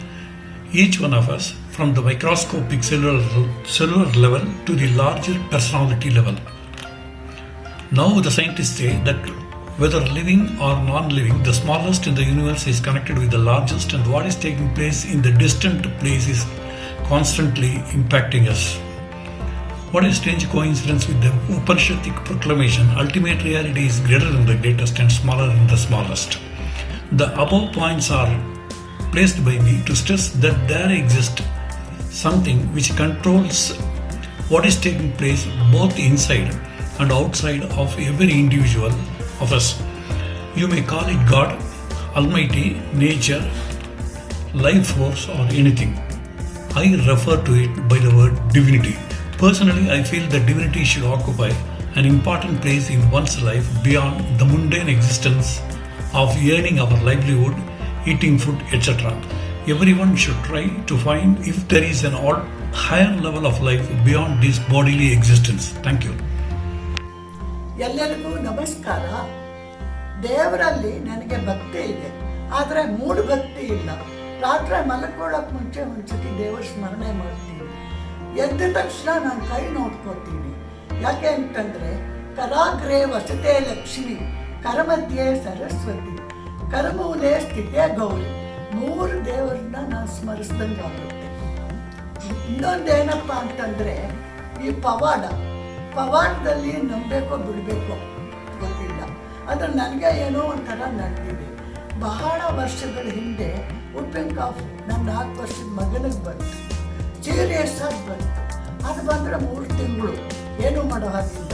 each one of us, from the microscopic cellular level to the larger personality level. Now the scientists say that whether living or non-living, the smallest in the universe is connected with the largest, and what is taking place in the distant place is constantly impacting us. What a strange coincidence with the Upanishadic proclamation, ultimate reality is greater than the greatest and smaller than the smallest. The above points are placed by me to stress that there exists something which controls what is taking place both inside and outside of every individual of us. You may call it God, Almighty, nature, life force or anything. I refer to it by the word divinity. Personally, I feel that divinity should occupy an important place in one's life beyond the mundane existence of earning our livelihood, eating food, etc. Everyone should try to find if there is an higher level of life beyond this bodily existence. Thank you. ಎಲ್ಲರಿಗೂ ನಮಸ್ಕಾರ. ದೇವರಲ್ಲಿ ನನಗೆ ಭಕ್ತಿ ಇದೆ, ಆದರೆ ಮೂಢ ಭಕ್ತಿ ಇಲ್ಲ. ರಾತ್ರಿ ಮಲಕೊಳ್ಳೋಕೆ ಮುಂಚೆ ಒಂದ್ಸತಿ ದೇವರ ಸ್ಮರಣೆ ಮಾಡ್ತೀನಿ. ಎದ್ದ ತಕ್ಷಣ ನಾನು ಕೈ ನೋಡ್ಕೋತೀನಿ. ಯಾಕೆ ಅಂತಂದರೆ ಕರಾಗ್ರೆ ವಸತೆ ಲಕ್ಷ್ಮಿ, ಕರಮಧ್ಯೆ ಸರಸ್ವತಿ, ಕರಮೂಲೆ ಸ್ಥಿತಿಯ ಗೌರಿ, 3 ದೇವರನ್ನ ನಾನು ಸ್ಮರಿಸ್ದಂಗೆ ಆಗುತ್ತೆ. ಇನ್ನೊಂದೇನಪ್ಪ ಅಂತಂದರೆ ಈ ಪವಾಡದಲ್ಲಿ ನಂಬಬೇಕೋ ಬಿಡಬೇಕೋ ಗೊತ್ತಿಲ್ಲ. ಆದರೆ ನನಗೆ ಏನೋ ಒಂಥರ ನಡೆದಿದೆ. ಬಹಳ ವರ್ಷಗಳ ಹಿಂದೆ ಉಪ್ಪಿನಕಾಫು ನನ್ನ 4 ವರ್ಷದ ಮಗನಿಗೆ ಬಂತು. ಸೀರಿಯಸ್ ಆಗಿ ಬಂತು. ಅದು ಬಂದರೆ 3 ತಿಂಗಳು ಏನೂ ಮಾಡೋ ಹಾಗಿಲ್ಲ.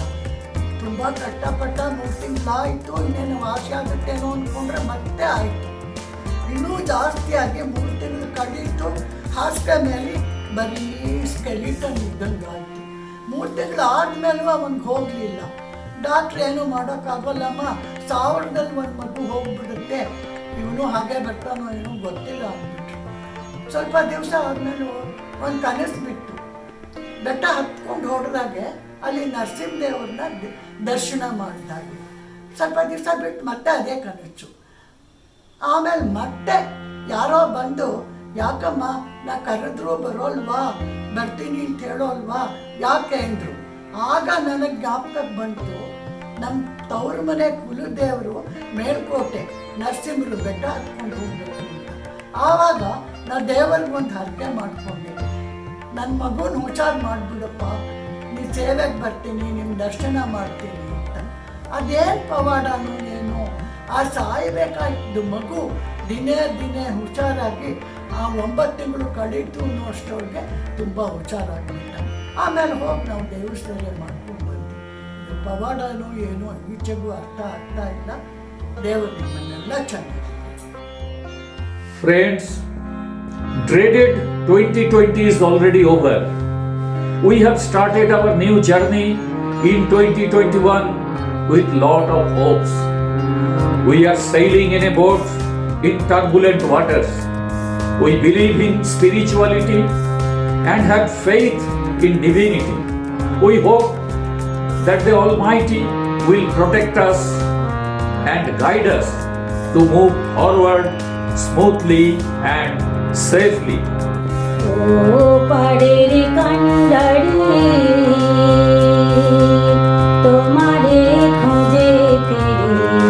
ತುಂಬ ಕಷ್ಟಪಟ್ಟ 3 ತಿಂಗಳಾಯಿತು. ಇನ್ನೇನು ವಾಸಿ ಆಗುತ್ತೇನೋ ಅಂದ್ಕೊಂಡ್ರೆ ಮತ್ತೆ ಆಯಿತು. ಇನ್ನೂ ಜಾಸ್ತಿಯಾಗಿ 3 ತಿಂಗಳು ಕಳೀತು. ಹಾಸಿಗೆ ಮೇಲೆ ಬರೀ ಸ್ಕೆಲಿಟನ್ ಇದ್ದಂಗೆ ಆಯಿತು. 3 ತಿಂಗಳು ಆದಮೇಲೂ ಅವನಿಗೆ ಹೋಗಲಿಲ್ಲ. ಡಾಕ್ಟ್ರ್ ಏನೂ ಮಾಡೋಕ್ಕಾಗಲ್ಲಮ್ಮ, 1000ದಲ್ಲಿ ಒಂದು ಮಗು ಹೋಗ್ಬಿಡುತ್ತೆ, ಇವನು ಹಾಗೆ ಬರ್ತಾನೋ ಏನೋ ಗೊತ್ತಿಲ್ಲ ಅಂದ್ಬಿಟ್ರು. ಸ್ವಲ್ಪ ದಿವಸ ಆದಮೇಲೆ ಒಂದು ಕನಸು ಬಿಟ್ಟು ಬೆಟ್ಟ ಹತ್ಕೊಂಡು ಹೊಡೆದಾಗೆ ಅಲ್ಲಿ ನರಸಿಂಹದೇವ್ರನ್ನ ದರ್ಶನ ಮಾಡಿದಾಗೆ ಸ್ವಲ್ಪ ದಿವಸ ಬಿಟ್ಟು ಮತ್ತೆ ಅದೇ ಕನಸು. ಆಮೇಲೆ ಮತ್ತೆ ಯಾರೋ ಬಂದು ಯಾಕಮ್ಮ ನಾ ಕರೆದ್ರು ಬರೋಲ್ವಾ, ಬರ್ತೀನಿ ಅಂತ ಹೇಳೋಲ್ವಾ, ಯಾಕೆ ಅಂದರು. ಆಗ ನನಗೆ ಜ್ಞಾಪಕಕ್ಕೆ ಬಂತು, ನಮ್ಮ ತವ್ರ ಮನೆ ಕುಲದೇವರು ಮೇಲ್ಕೋಟೆ ನರಸಿಂಹರು ಬೆಟ್ಟ ಹತ್ಕೊಂಡು ಹೋಗ್ಬೇಕು ಅಂತ. ಆವಾಗ ನಾ ದೇವರಿಗೊಂದು ಹರಕೆ ಮಾಡಿಕೊಂಡೆ, ನನ್ನ ಮಗುನ ಹುಷಾರು ಮಾಡಿಬಿಡಪ್ಪ, ನೀ ಸೇವೆಗೆ ಬರ್ತೀನಿ, ನಿಮ್ಮ ದರ್ಶನ ಮಾಡ್ತೀನಿ ಅಂತ. ಅದೇನು ಪವಾಡನೋ ಏನೋ, ಆ ಸಾಯಬೇಕಾಯ್ತು ಮಗು ದಿನೇ ದಿನೇ ಹುಷಾರಾಗಿ ಆ 9 ತಿಂಗಳು ಕಳೀತು ಅನ್ನೋ ಅಷ್ಟೊಳಗೆ ತುಂಬ ಹುಷಾರಾಗ್ಬಿಟ್ಟ. ಆಮೇಲೆ ಹೋಗಿ ನಾವು ದೇವಸ್ಥಾನ ಮಾಡ್ಕೊಂಡು ಬಂದ್ವಿ. ಇದು ಪವಾಡನೋ ಏನೋ ಈಚೆಗೂ ಅರ್ಥ ಆಗ್ತಾ ಇಲ್ಲ. ದೇವರು ನಿಮ್ಮನ್ನೆಲ್ಲ ಚೆನ್ನಾಗಿ. Friends, dreaded 2020 is already over. We have started our new journey in 2021 with lot of hopes. We are sailing in a boat in turbulent waters. We believe in spirituality and have faith in divinity. We hope that the Almighty will protect us and guide us to move forward smoothly and safely. ও পাড়ের কান্ডারি তোমারে খুঁজে ফিরি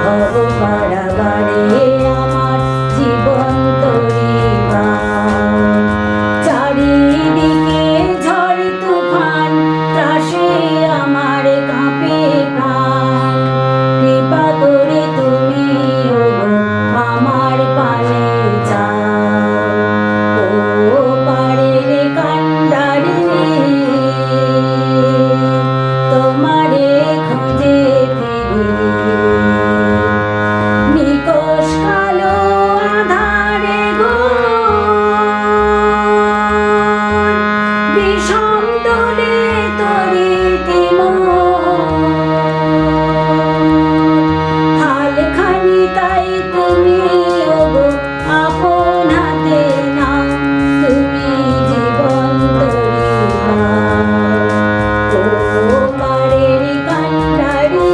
ভব পাড়াগারে আমার জীবন তরিবা চারিদিকে ঝড় তুফান ত্রাসে আমার কাঁপে প্রাণ কৃপা করে তুমি ওগো আমার পানে যাও ও পাড়ের কান্ডারি তোমারে খুঁজে ফিরি নিকষ কালো আধারে গো বিষম দোলে তরিতে হালখানি তাই তুমি ওগো আপন হাতে নাও তুমি জীবন তরিবা ও পাড়ের কান্ডারি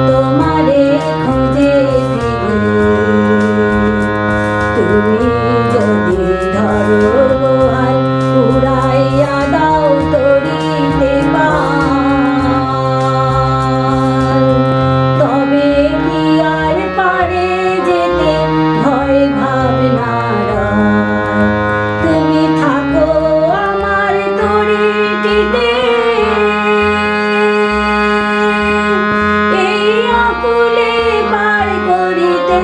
তোমারে খুঁজে ফিরি তুমি যদি ধরো গোহাল উড়াইয়া দাও তরিতে পাল তবে কি আর পারে যেতে ভয় ভাবনারা তুমি থাকো আমার তরিটিতে এই আকুলে পার করিতে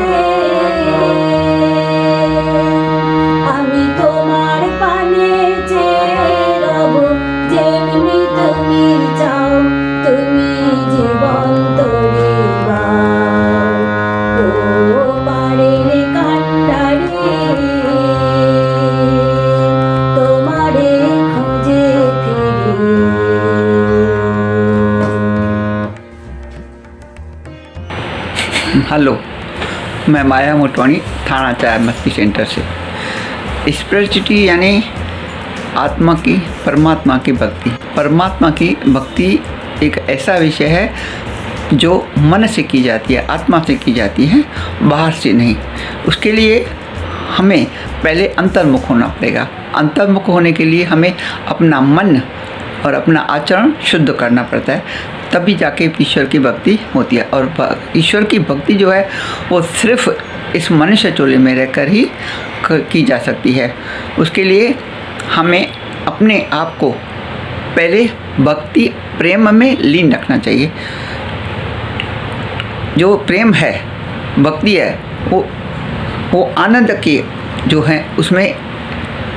আমি তোমার পানে চেয়ে রব যেমনি তুমি চাও তুমি জীবন তরিবা ও পাড়ের কান্ডারি তোমারে খুঁজে ফিরি हेलो, मैं माया मोटवानी थाना चाय मस्ती सेंटर से। स्पिरिचुअलिटी यानी आत्मा की परमात्मा की भक्ति। परमात्मा की भक्ति एक ऐसा विषय है जो मन से की जाती है, आत्मा से की जाती है, बाहर से नहीं। उसके लिए हमें पहले अंतर्मुख होना पड़ेगा। अंतर्मुख होने के लिए हमें अपना मन और अपना आचरण शुद्ध करना पड़ता है, तभी जाके ईश्वर की भक्ति होती है। और ईश्वर की भक्ति जो है वो सिर्फ इस मनुष्य चोले में रहकर ही की जा सकती है। उसके लिए हमें अपने आप को पहले भक्ति प्रेम में लीन रखना चाहिए। जो प्रेम है, भक्ति है, वो आनंद के जो हैं उसमें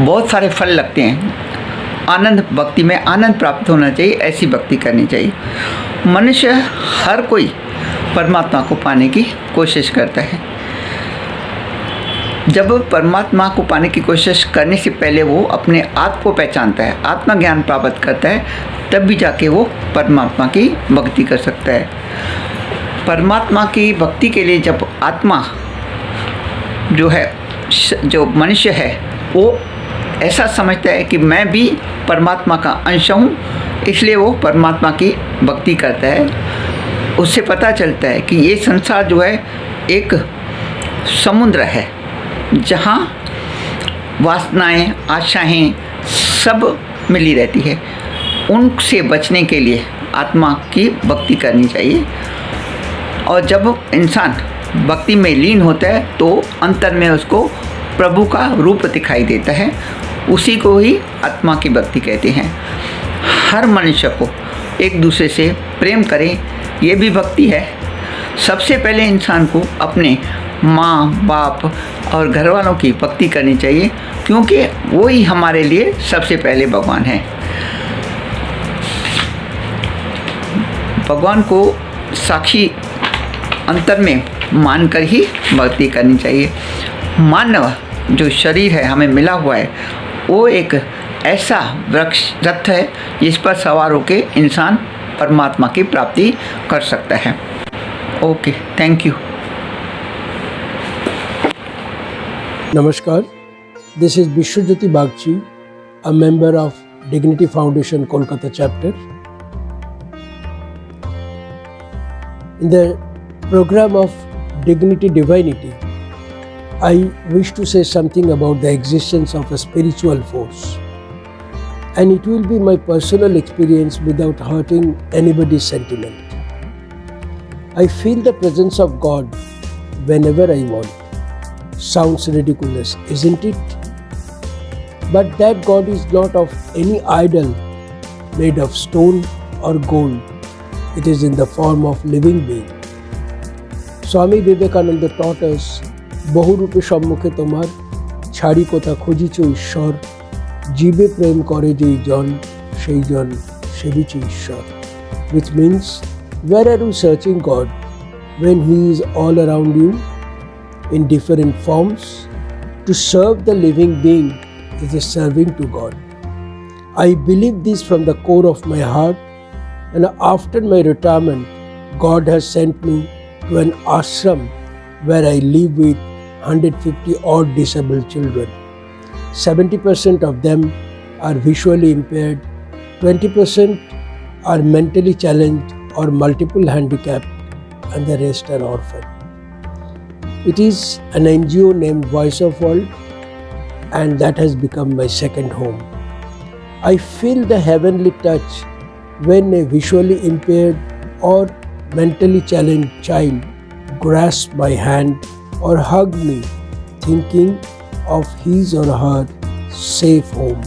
बहुत सारे फल लगते हैं। आनंद, भक्ति में आनंद प्राप्त होना चाहिए, ऐसी भक्ति करनी चाहिए। मनुष्य हर कोई परमात्मा को पाने की कोशिश करता है। जब परमात्मा को पाने की कोशिश करने से पहले वो अपने आत्म को पहचानता है, आत्मज्ञान प्राप्त करता है, तब भी जाके वो परमात्मा की भक्ति कर सकता है। परमात्मा की भक्ति के लिए जब आत्मा जो है, जो मनुष्य है, वो ऐसा समझता है कि मैं भी परमात्मा का अंश हूँ, इसलिए वो परमात्मा की भक्ति करता है। उससे पता चलता है कि ये संसार जो है एक समुद्र है जहाँ वासनाएं, आशाएं सब मिली रहती है। उनसे बचने के लिए आत्मा की भक्ति करनी चाहिए। और जब इंसान भक्ति में लीन होता है तो अंतर में उसको प्रभु का रूप दिखाई देता है। उसी को ही आत्मा की भक्ति कहते हैं। हर मनुष्य को एक दूसरे से प्रेम करें, ये भी भक्ति है। सबसे पहले इंसान को अपने माँ बाप और घर वालों की भक्ति करनी चाहिए, क्योंकि वो ही हमारे लिए सबसे पहले भगवान हैं। भगवान को साक्षी अंतर में मानकर ही भक्ति करनी चाहिए। मानव जो शरीर है हमें मिला हुआ है, वो एक ऐसा वृक्ष रथ है जिस पर सवार होकर इंसान परमात्मा की प्राप्ति कर सकता है। Okay, thank you. Namaskar, this is Bishwajyoti Bagchi, a member of Dignity Foundation Kolkata chapter. In the program of Dignity Divinity, I wish to say something about the existence of a spiritual force, and it will be my personal experience without hurting anybody's sentiment. I feel the presence of God whenever I want. Sounds ridiculous, isn't it? But that God is not of any idol made of stone or gold. It is in the form of living being. Swami Vivekananda taught us, বহুরূপে সম্মুখে তোমার ছাড়ি কোথা খুঁজিছ ঈশ্বর, জীবে প্রেম করে যেই জন সেই জন সেবিছে ঈশ্বর. Which means, where are you searching God when He is all around you in different forms? To serve the living being is a serving to God. I believe this from the core of my heart, and after my retirement, God has sent me to an ashram where I live with 150 odd disabled children. 70% of them are visually impaired, 20% are mentally challenged or multiple handicapped, and the rest are orphaned. It is an NGO named Voice of World, and that has become my second home. I feel the heavenly touch when a visually impaired or mentally challenged child grasps my hand or hug me, thinking of his or her safe home.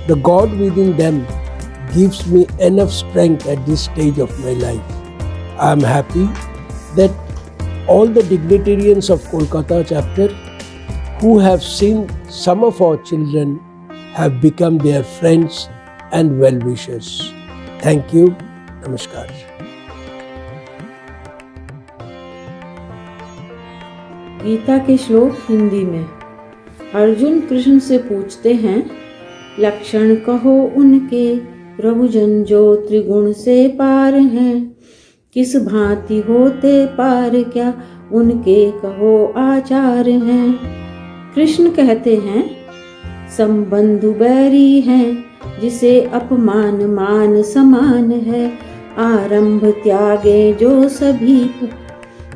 The God within them gives me enough strength at this stage of my life. I am happy that all the dignitarians of Kolkata chapter who have seen some of our children have become their friends and well-wishers. Thank you. Namaskar. Gita के श्लोक हिंदी में। अर्जुन कृष्ण से पूछते हैं, लक्षण कहो उनके प्रभु जन जो त्रिगुण से पार हैं, किस भांति होते पार क्या उनके कहो आचार हैं। कृष्ण कहते हैं, संबंधु बैरी हैं जिसे अपमान मान समान है, आरंभ त्यागे जो सभी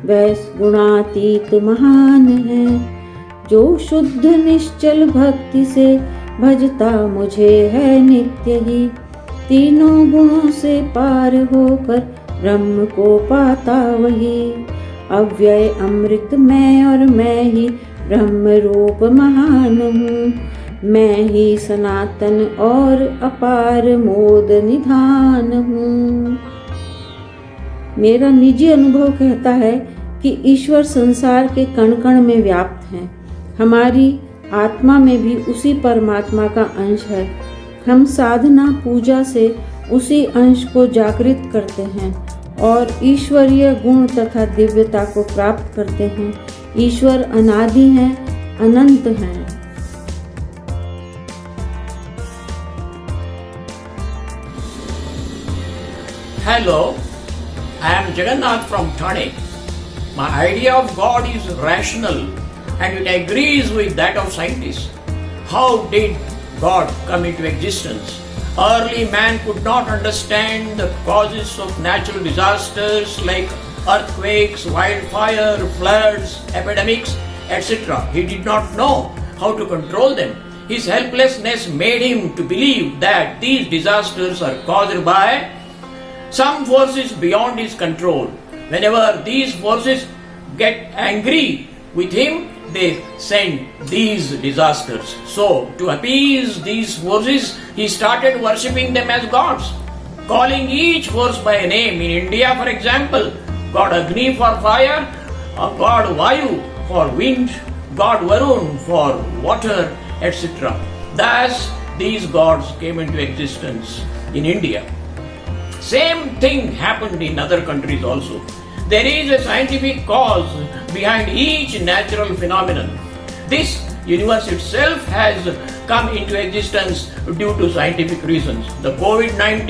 वैस गुणातीत महान है, जो शुद्ध निश्चल भक्ति से भजता मुझे है नित्य ही, तीनों गुणों से पार होकर ब्रह्म को पाता वही, अव्यय अमृत मैं और मैं ही ब्रह्म रूप महान हूँ, मैं ही सनातन और अपार मोद निधान हूँ। मेरा निजी अनुभव कहता है कि ईश्वर संसार के कण कण में व्याप्त हैं। हमारी आत्मा में भी उसी परमात्मा का अंश है। हम साधना पूजा से उसी अंश को जागृत करते हैं और ईश्वरीय गुण तथा दिव्यता को प्राप्त करते हैं। ईश्वर अनादि हैं, अनंत हैं। Hello, I am Jagannath from Thane. My idea of God is rational and it agrees with that of scientists. How did God come into existence. Early man could not understand the causes of natural disasters like earthquakes, wildfire, floods, epidemics, etc. He did not know how to control them. His helplessness made him to believe that these disasters are caused by some forces beyond his control. Whenever these forces get angry with him, they send these disasters. So, to appease these forces, he started worshipping them as gods, calling each force by a name. In India, for example, God Agni for fire, God Vayu for wind, God Varun for water, etc. Thus, these gods came into existence in India. Same thing happened in other countries also. There is a scientific cause behind each natural phenomenon. This universe itself has come into existence due to scientific reasons. The COVID-19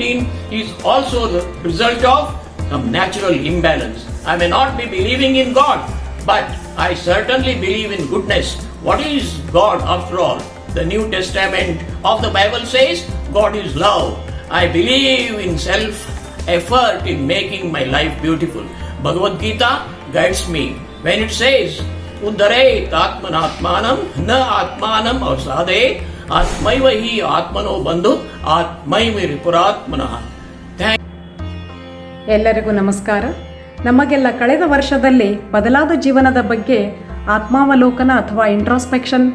is also the result of some natural imbalance. I may not be believing in God, but I certainly believe in goodness. What is God after all? The New Testament of the Bible says God is love. I believe in self-effort in making my life beautiful. Bhagavad Gita guides me when it says, Uddaret atmanatmanam na atmanam avsade atmaiva hi atmano bandhu atmaiva ripuratmanah. ಎಲ್ಲರಿಗೂ ನಮಸ್ಕಾರ. ನಮಗೆಲ್ಲ ಕಳೆದ ವರ್ಷದಲ್ಲಿ ಬದಲಾದ ಜೀವನದ ಬಗ್ಗೆ ಆತ್ಮಾವಲೋಕನ ಅಥವಾ ಇಂಟ್ರಾಸ್ಪೆಕ್ಷನ್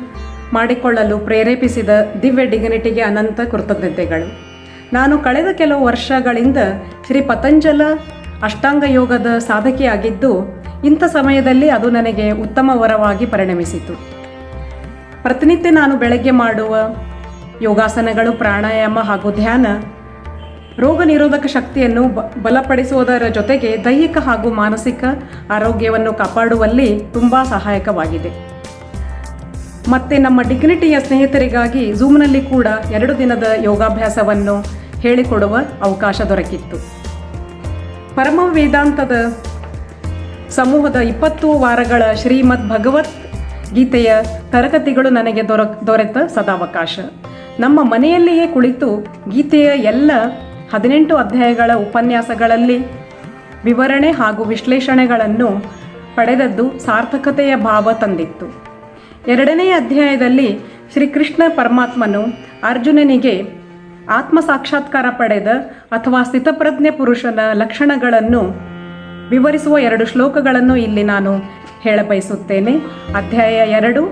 ಮಾಡಿಕೊಳ್ಳಲು ಪ್ರೇರೇಪಿಸಿದ ದಿವ್ಯ ಡಿಗ್ನಿಟಿಗೆ ಅನಂತ ಕೃತಜ್ಞತೆಗಳು. ನಾನು ಕಳೆದ ಕೆಲವು ವರ್ಷಗಳಿಂದ ಶ್ರೀ ಪತಂಜಲ ಅಷ್ಟಾಂಗ ಯೋಗದ ಸಾಧಕಿಯಾಗಿದ್ದು, ಇಂಥ ಸಮಯದಲ್ಲಿ ಅದು ನನಗೆ ಉತ್ತಮ ವರವಾಗಿ ಪರಿಣಮಿಸಿತು. ಪ್ರತಿನಿತ್ಯ ನಾನು ಬೆಳಗ್ಗೆ ಮಾಡುವ ಯೋಗಾಸನಗಳು, ಪ್ರಾಣಾಯಾಮ ಹಾಗೂ ಧ್ಯಾನ ರೋಗ ನಿರೋಧಕ ಶಕ್ತಿಯನ್ನು ಬಲಪಡಿಸುವುದರ ಜೊತೆಗೆ ದೈಹಿಕ ಹಾಗೂ ಮಾನಸಿಕ ಆರೋಗ್ಯವನ್ನು ಕಾಪಾಡುವಲ್ಲಿ ತುಂಬ ಸಹಾಯಕವಾಗಿದೆ. ಮತ್ತು ನಮ್ಮ ಡಿಗ್ನಿಟಿಯ ಸ್ನೇಹಿತರಿಗಾಗಿ ಝೂಮ್ನಲ್ಲಿ ಕೂಡ 2 ದಿನದ ಯೋಗಾಭ್ಯಾಸವನ್ನು ಹೇಳಿಕೊಡುವ ಅವಕಾಶ ದೊರಕಿತ್ತು. ಪರಮ ವೇದಾಂತದ ಸಮೂಹದ 20 ವಾರಗಳ ಶ್ರೀಮದ್ ಭಗವತ್ ಗೀತೆಯ ತರಗತಿಗಳು ನನಗೆ ದೊರೆತ ಸದಾವಕಾಶ. ನಮ್ಮ ಮನೆಯಲ್ಲಿಯೇ ಕುಳಿತು ಗೀತೆಯ ಎಲ್ಲ 18 ಅಧ್ಯಾಯಗಳ ಉಪನ್ಯಾಸಗಳಲ್ಲಿ ವಿವರಣೆ ಹಾಗೂ ವಿಶ್ಲೇಷಣೆಗಳನ್ನು ಪಡೆದದ್ದು ಸಾರ್ಥಕತೆಯ ಭಾವ ತಂದಿತ್ತು. 2ನೇ ಅಧ್ಯಾಯದಲ್ಲಿ ಶ್ರೀಕೃಷ್ಣ ಪರಮಾತ್ಮನು ಅರ್ಜುನನಿಗೆ ಆತ್ಮ ಸಾಕ್ಷಾತ್ಕಾರ ಪಡೆದ ಅಥವಾ ಸ್ಥಿತಪ್ರಜ್ಞೆ ಪುರುಷನ ಲಕ್ಷಣಗಳನ್ನು ವಿವರಿಸುವ 2 ಶ್ಲೋಕಗಳನ್ನು ಇಲ್ಲಿ ನಾನು ಹೇಳಬಯಸುತ್ತೇನೆ. ಅಧ್ಯಾಯ 2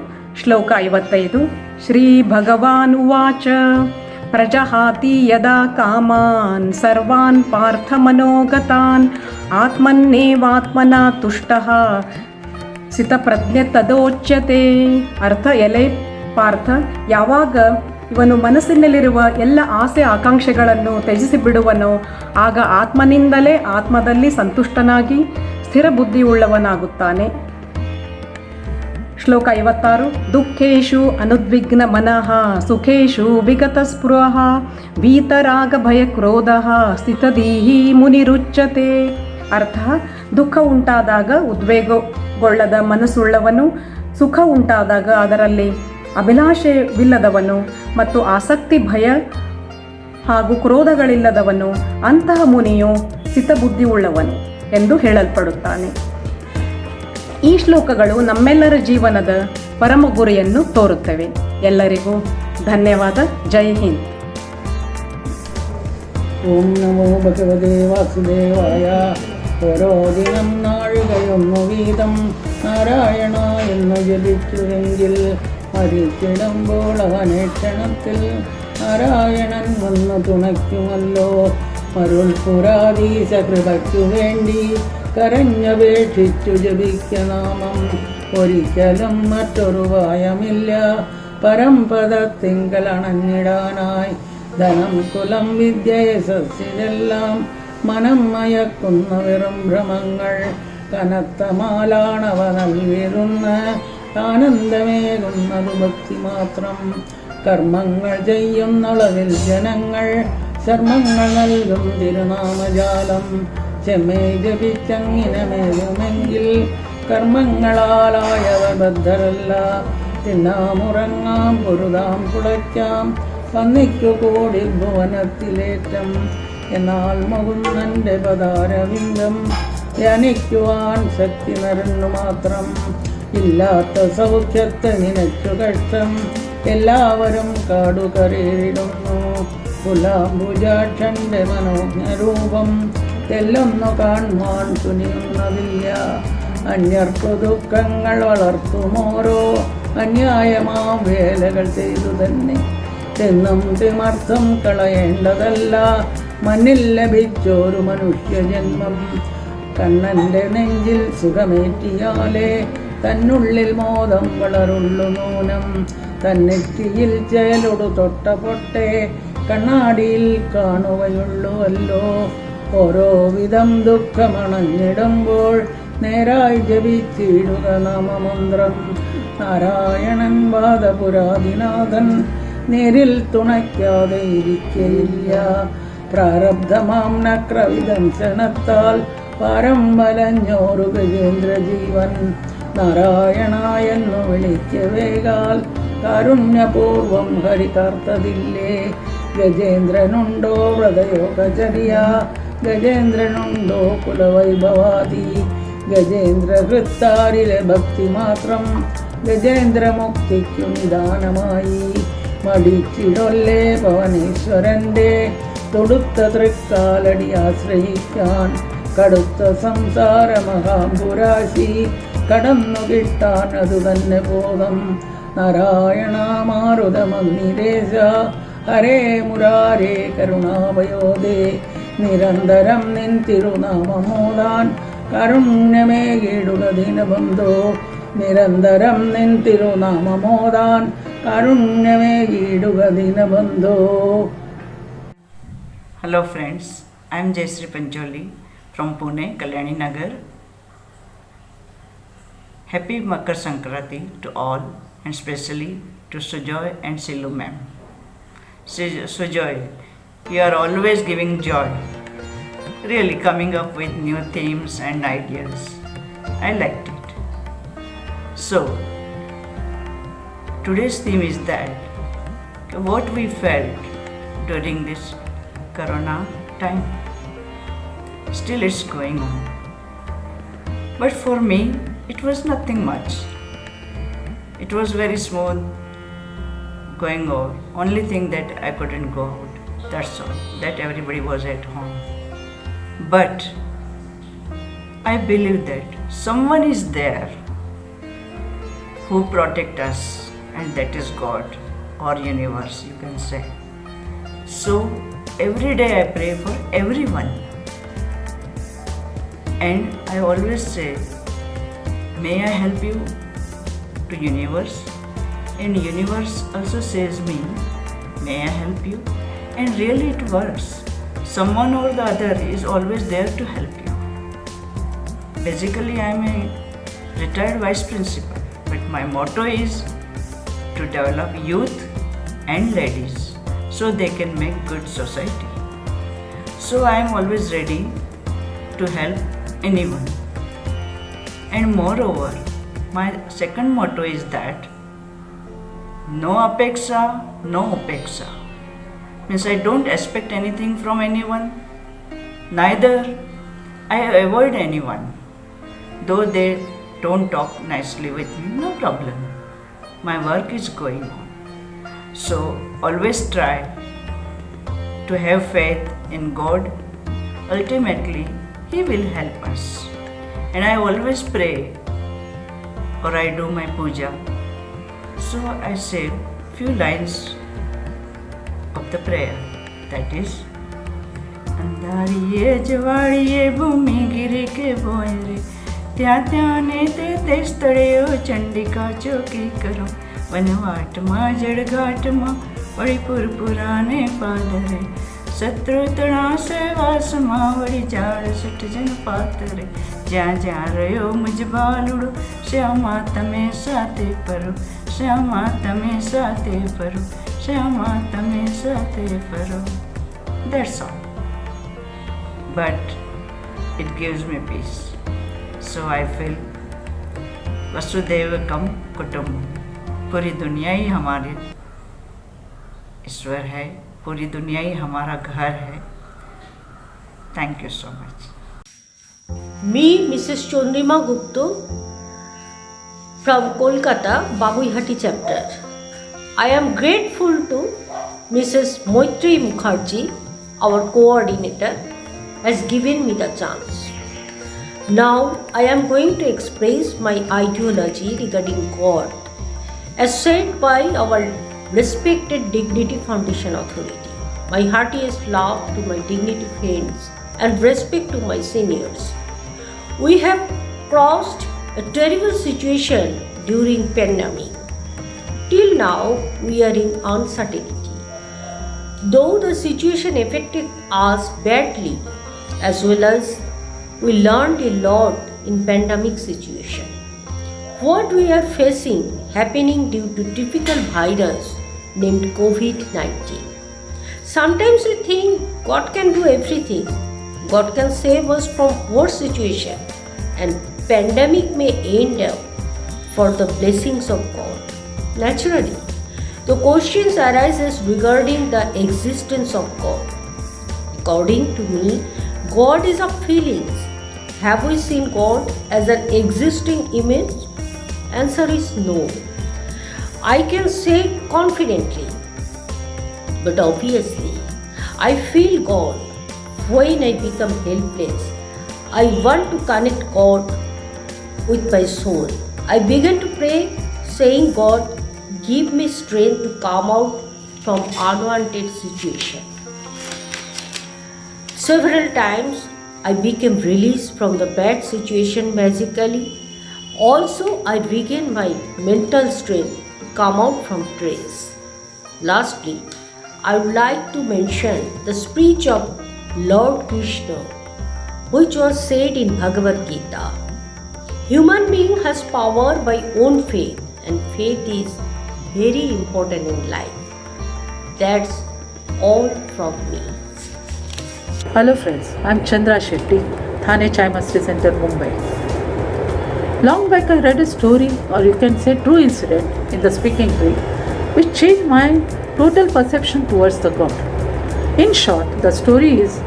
ಶ್ಲೋಕ 55. ಶ್ರೀ ಭಗವಾನ್ ಉವಾಚ ಪ್ರಜಹಾತಿ ಯದಾ ಕಾಮಾನ್ ಸರ್ವಾನ್ ಪಾರ್ಥ ಮನೋಗತಾನ್ ಆತ್ಮನ್ನೇವಾತ್ಮನಾ ತುಷ್ಟಃ ಸ್ಥಿತಪ್ರಜ್ಞೆ ತದೋಚ್ಯತೆ. ಅರ್ಥ, ಎಲೆ ಪಾರ್ಥ, ಯಾವಾಗ ಇವನು ಮನಸ್ಸಿನಲ್ಲಿರುವ ಎಲ್ಲ ಆಸೆ ಆಕಾಂಕ್ಷೆಗಳನ್ನು ತ್ಯಜಿಸಿ ಬಿಡುವನೋ ಆಗ ಆತ್ಮನಿಂದಲೇ ಆತ್ಮದಲ್ಲಿ ಸಂತುಷ್ಟನಾಗಿ ಸ್ಥಿರ ಬುದ್ಧಿಯುಳ್ಳವನಾಗುತ್ತಾನೆ. ಶ್ಲೋಕ 56. ದುಃಖೇಶು ಅನುದ್ವಿಗ್ನ ಮನಃ ಸುಖೇಶು ವಿಗತ ಸ್ಪೃಹ ವೀತರಾಗ ಭಯ ಕ್ರೋಧ ಸ್ಥಿತದೀಹಿ ಮುನಿರುಚ್ಯತೆ. ಅರ್ಥ, ದುಃಖ ಉಂಟಾದಾಗ ಉದ್ವೇಗಗೊಳ್ಳದ ಮನಸ್ಸುಳ್ಳವನು, ಸುಖ ಉಂಟಾದಾಗ ಅದರಲ್ಲಿ ಅಭಿಲಾಷೆವಿಲ್ಲದವನು ಮತ್ತು ಆಸಕ್ತಿ, ಭಯ ಹಾಗೂ ಕ್ರೋಧಗಳಿಲ್ಲದವನು, ಅಂತಹ ಮುನಿಯು ಸ್ಥಿತಬುದ್ಧಿಯುಳ್ಳವನು ಎಂದು ಹೇಳಲ್ಪಡುತ್ತಾನೆ. ಈ ಶ್ಲೋಕಗಳು ನಮ್ಮೆಲ್ಲರ ಜೀವನದ ಪರಮ ಗುರಿಯನ್ನು ತೋರುತ್ತವೆ. ಎಲ್ಲರಿಗೂ ಧನ್ಯವಾದ. ಜೈ ಹಿಂದ್. ഓം നമോ ഭഗവതേ വാസുദേവായ. ഓരോ ദിനം നാഴികയൊന്നു വീതം നാരായണ എന്ന് ജപിച്ചുവെങ്കിൽ മരിച്ചിടുമ്പോൾ അനേക്ഷണത്തിൽ നാരായണൻ വന്നു തുണയ്ക്കുമല്ലോ. മരുൾപുരാധീശ കൃപയ്ക്കു വേണ്ടി കരഞ്ഞപേക്ഷിച്ചു ജപിക്കനാമം. ഒരിക്കലും മറ്റൊരു വായമില്ല പരംപദത്തിങ്കലണഞ്ഞിടാനായി. ധനം കുലം വിദ്യ യശസ്സിതെല്ലാം മനം മയക്കുന്ന വെറും ഭ്രമങ്ങൾ. കനത്ത മാലാണവ നൽകിയിരുന്ന ആനന്ദമേകുന്നതു ഭക്തി മാത്രം. കർമ്മങ്ങൾ ചെയ്യുന്നളവിൽ ജനങ്ങൾ ശർമ്മങ്ങൾ നൽകും തിരുനാമജാലം. ചെമ്മേ ജപിച്ചങ്ങിനമേകുമെങ്കിൽ കർമ്മങ്ങളാലായവർ ബദ്ധരല്ല. തിന്നാമുറങ്ങാം പൊരുതാം കുളയ്ക്കാം വന്നിക്കു കോടി ഭുവനത്തിലേറ്റം എന്നാൽ മുകുന്ദന്റെ പദാരവിന്ദം ധ്യാനിക്കുവാൻ ശക്തി നിറഞ്ഞു മാത്രം ഇല്ലാത്ത സൗഖ്യത്തെ നിനച്ചു കഷ്ടം എല്ലാവരും കാടുകരയിടുന്നു കുലാംബുജാക്ഷന്റെ മനോജ്ഞരൂപം തെല്ലൊന്നു കാണുവാൻ തുനിയുന്നതില്ല അന്യർക്കു ദുഃഖങ്ങൾ വളർത്തുമോരോ അന്യായമാം വേലകൾ ചെയ്തു തന്നെ തെന്നും തിമർത്ഥം കളയേണ്ടതല്ല മണ്ണിൽ ലഭിച്ചൊരു മനുഷ്യജന്മം കണ്ണന്റെ നെഞ്ചിൽ സുഖമേറ്റിയാലേ തന്നുള്ളിൽ മോദം വളരുള്ളു നൂനം തന്നെറ്റിയിൽ ചേലൊടു തൊട്ട പൊട്ടെ കണ്ണാടിയിൽ കാണുകയുള്ളുവല്ലോ ഓരോ വിധം ദുഃഖമണഞ്ഞിടുമ്പോൾ നേരായി ജപിച്ചിടുക നാമമന്ത്രം നാരായണൻ വാദപുരാദിനാഥൻ നേരിൽ തുണയ്ക്കാതെ ഇരിക്കയില്ല പ്രാരബ്ധമാം നക്രവിദംശനത്താൽ പാരം വലഞ്ഞോരു ഗജേന്ദ്ര ജീവൻ നാരായണായെന്നു വിളിക്കവേകാൽ കാരുണ്യപൂർവം ഹരികാർത്തതില്ലേ ഗജേന്ദ്രനുണ്ടോ വ്രതയോഗചര്യ ഗജേന്ദ്രനുണ്ടോ കുലവൈഭവാദി ഗജേന്ദ്രഹൃത്താരിലെ ഭക്തി മാത്രം ഗജേന്ദ്രമുക്തിക്കു നിദാനമായി മടിച്ചിടൊല്ലേ പവനേശ്വരന്റെ തൊടുത്ത തൃക്കാലടി ആശ്രയിക്കാൻ കടുത്ത സംസാര മഹാപുരാശി കടന്നു കിട്ടാൻ അതു തന്നെ ബോധം നാരായണ മാരുതമഗ്നിദേശ ഹരേ മുരാരേ കരുണാവയോദേ നിരന്തരം നിൻ തിരുനാമമോദാൻ കാരുണ്യമേകിടുക ദീനബന്ധോ നിരന്തരം നിൻ തിരുനാമമോദാൻ കാരുണ്യമേകിടുക ദീനബന്ധോ. Hello friends, I am Jayashree Pancholi from Pune, Kalyani Nagar. Happy Makar Sankranti to all and especially to Sujoy and Silu ma'am. Sujoy, you are always giving joy, really coming up with new themes and ideas. I liked it. So, today's theme is that what we felt during this Corona time. Still it's going on. But for me, it was nothing much. It was very smooth going on. Only thing that I couldn't go out. That's all. That everybody was at home. But I believe that someone is there who protect us, and that is God or universe, you can say. So every day I pray for everyone, and I always say, may I help you to universe, and universe also says me, may I help you, and really it works. Someone or the other is always there to help you. Basically I am a retired vice principal, but my motto is to develop youth and ladies so they can make good society. So I am always ready to help anyone. And moreover, my second motto is that no apeksha, no upeksha. Means I don't expect anything from anyone, neither I avoid anyone. Though they don't talk nicely with me, no problem. My work is going on. So always try to have faith in God. Ultimately, He will help us. And I always pray or I do my puja. So I say few lines of the prayer. That is, अंधारिये जवाड़िये भूमि गिरे के बोयरे त्या त्याने ते स्थळेयो चंडिका चौकी करो वनवाट मा जड़घाट मा वड़ी पुरपुराने पादरे शत्रु तणा से वास मा वड़ी जाड़ सठ जन पातरे ज्या ज्या रयो मुझ बालुड़ो श्यामा तमे साथे परो श्यामा तमे साथे परो श्यामा तमे साथे परो. That's all. But it gives me peace. So I feel Vasudev कम कुटुंब, पूरी दुनिया ही हमारे ईश्वर है, पूरी दुनिया ही हमारा घर है। Thank you so much. Me, Mrs. Chandrima Gupta from Kolkata, Baguihati chapter. I am grateful to Mrs. Moitri Mukherjee, our coordinator, has given me the chance. Now I am going to express my ideology regarding God as said by our respected Dignity Foundation Authority. My heartiest love to my Dignity friends and respect to my seniors. We have crossed a terrible situation during pandemic. Till now, we are in uncertainty. Though the situation affected us badly, as well as we learned a lot in pandemic situation. What we are facing happening due to difficult virus named COVID-19. Sometimes we think God can do everything. God can save us from worse situation and pandemic may end up for the blessings of God. Naturally, the questions arises regarding the existence of God. According to me, God is of feelings. Have we seen God as an existing image? Answer is no. I can say confidently, but obviously, I feel God. When I become helpless, I want to connect God with my soul. I began to pray, saying, God, give me strength to come out from unwanted situation. Several times, I became released from the bad situation magically. Also, I regained my mental strength to come out from stress. Lastly, I would like to mention the speech of Lord Krishna, which was said in Bhagavad Gita. Human being has power by own faith, and faith is very important in life. That's all from me. Hello friends, I'm Chandra Shetty, Thane Chai Masti Center, Mumbai. Long back I read a story, or you can say true incident, in the speaking tree, which changed my total perception towards the God. In short, the story is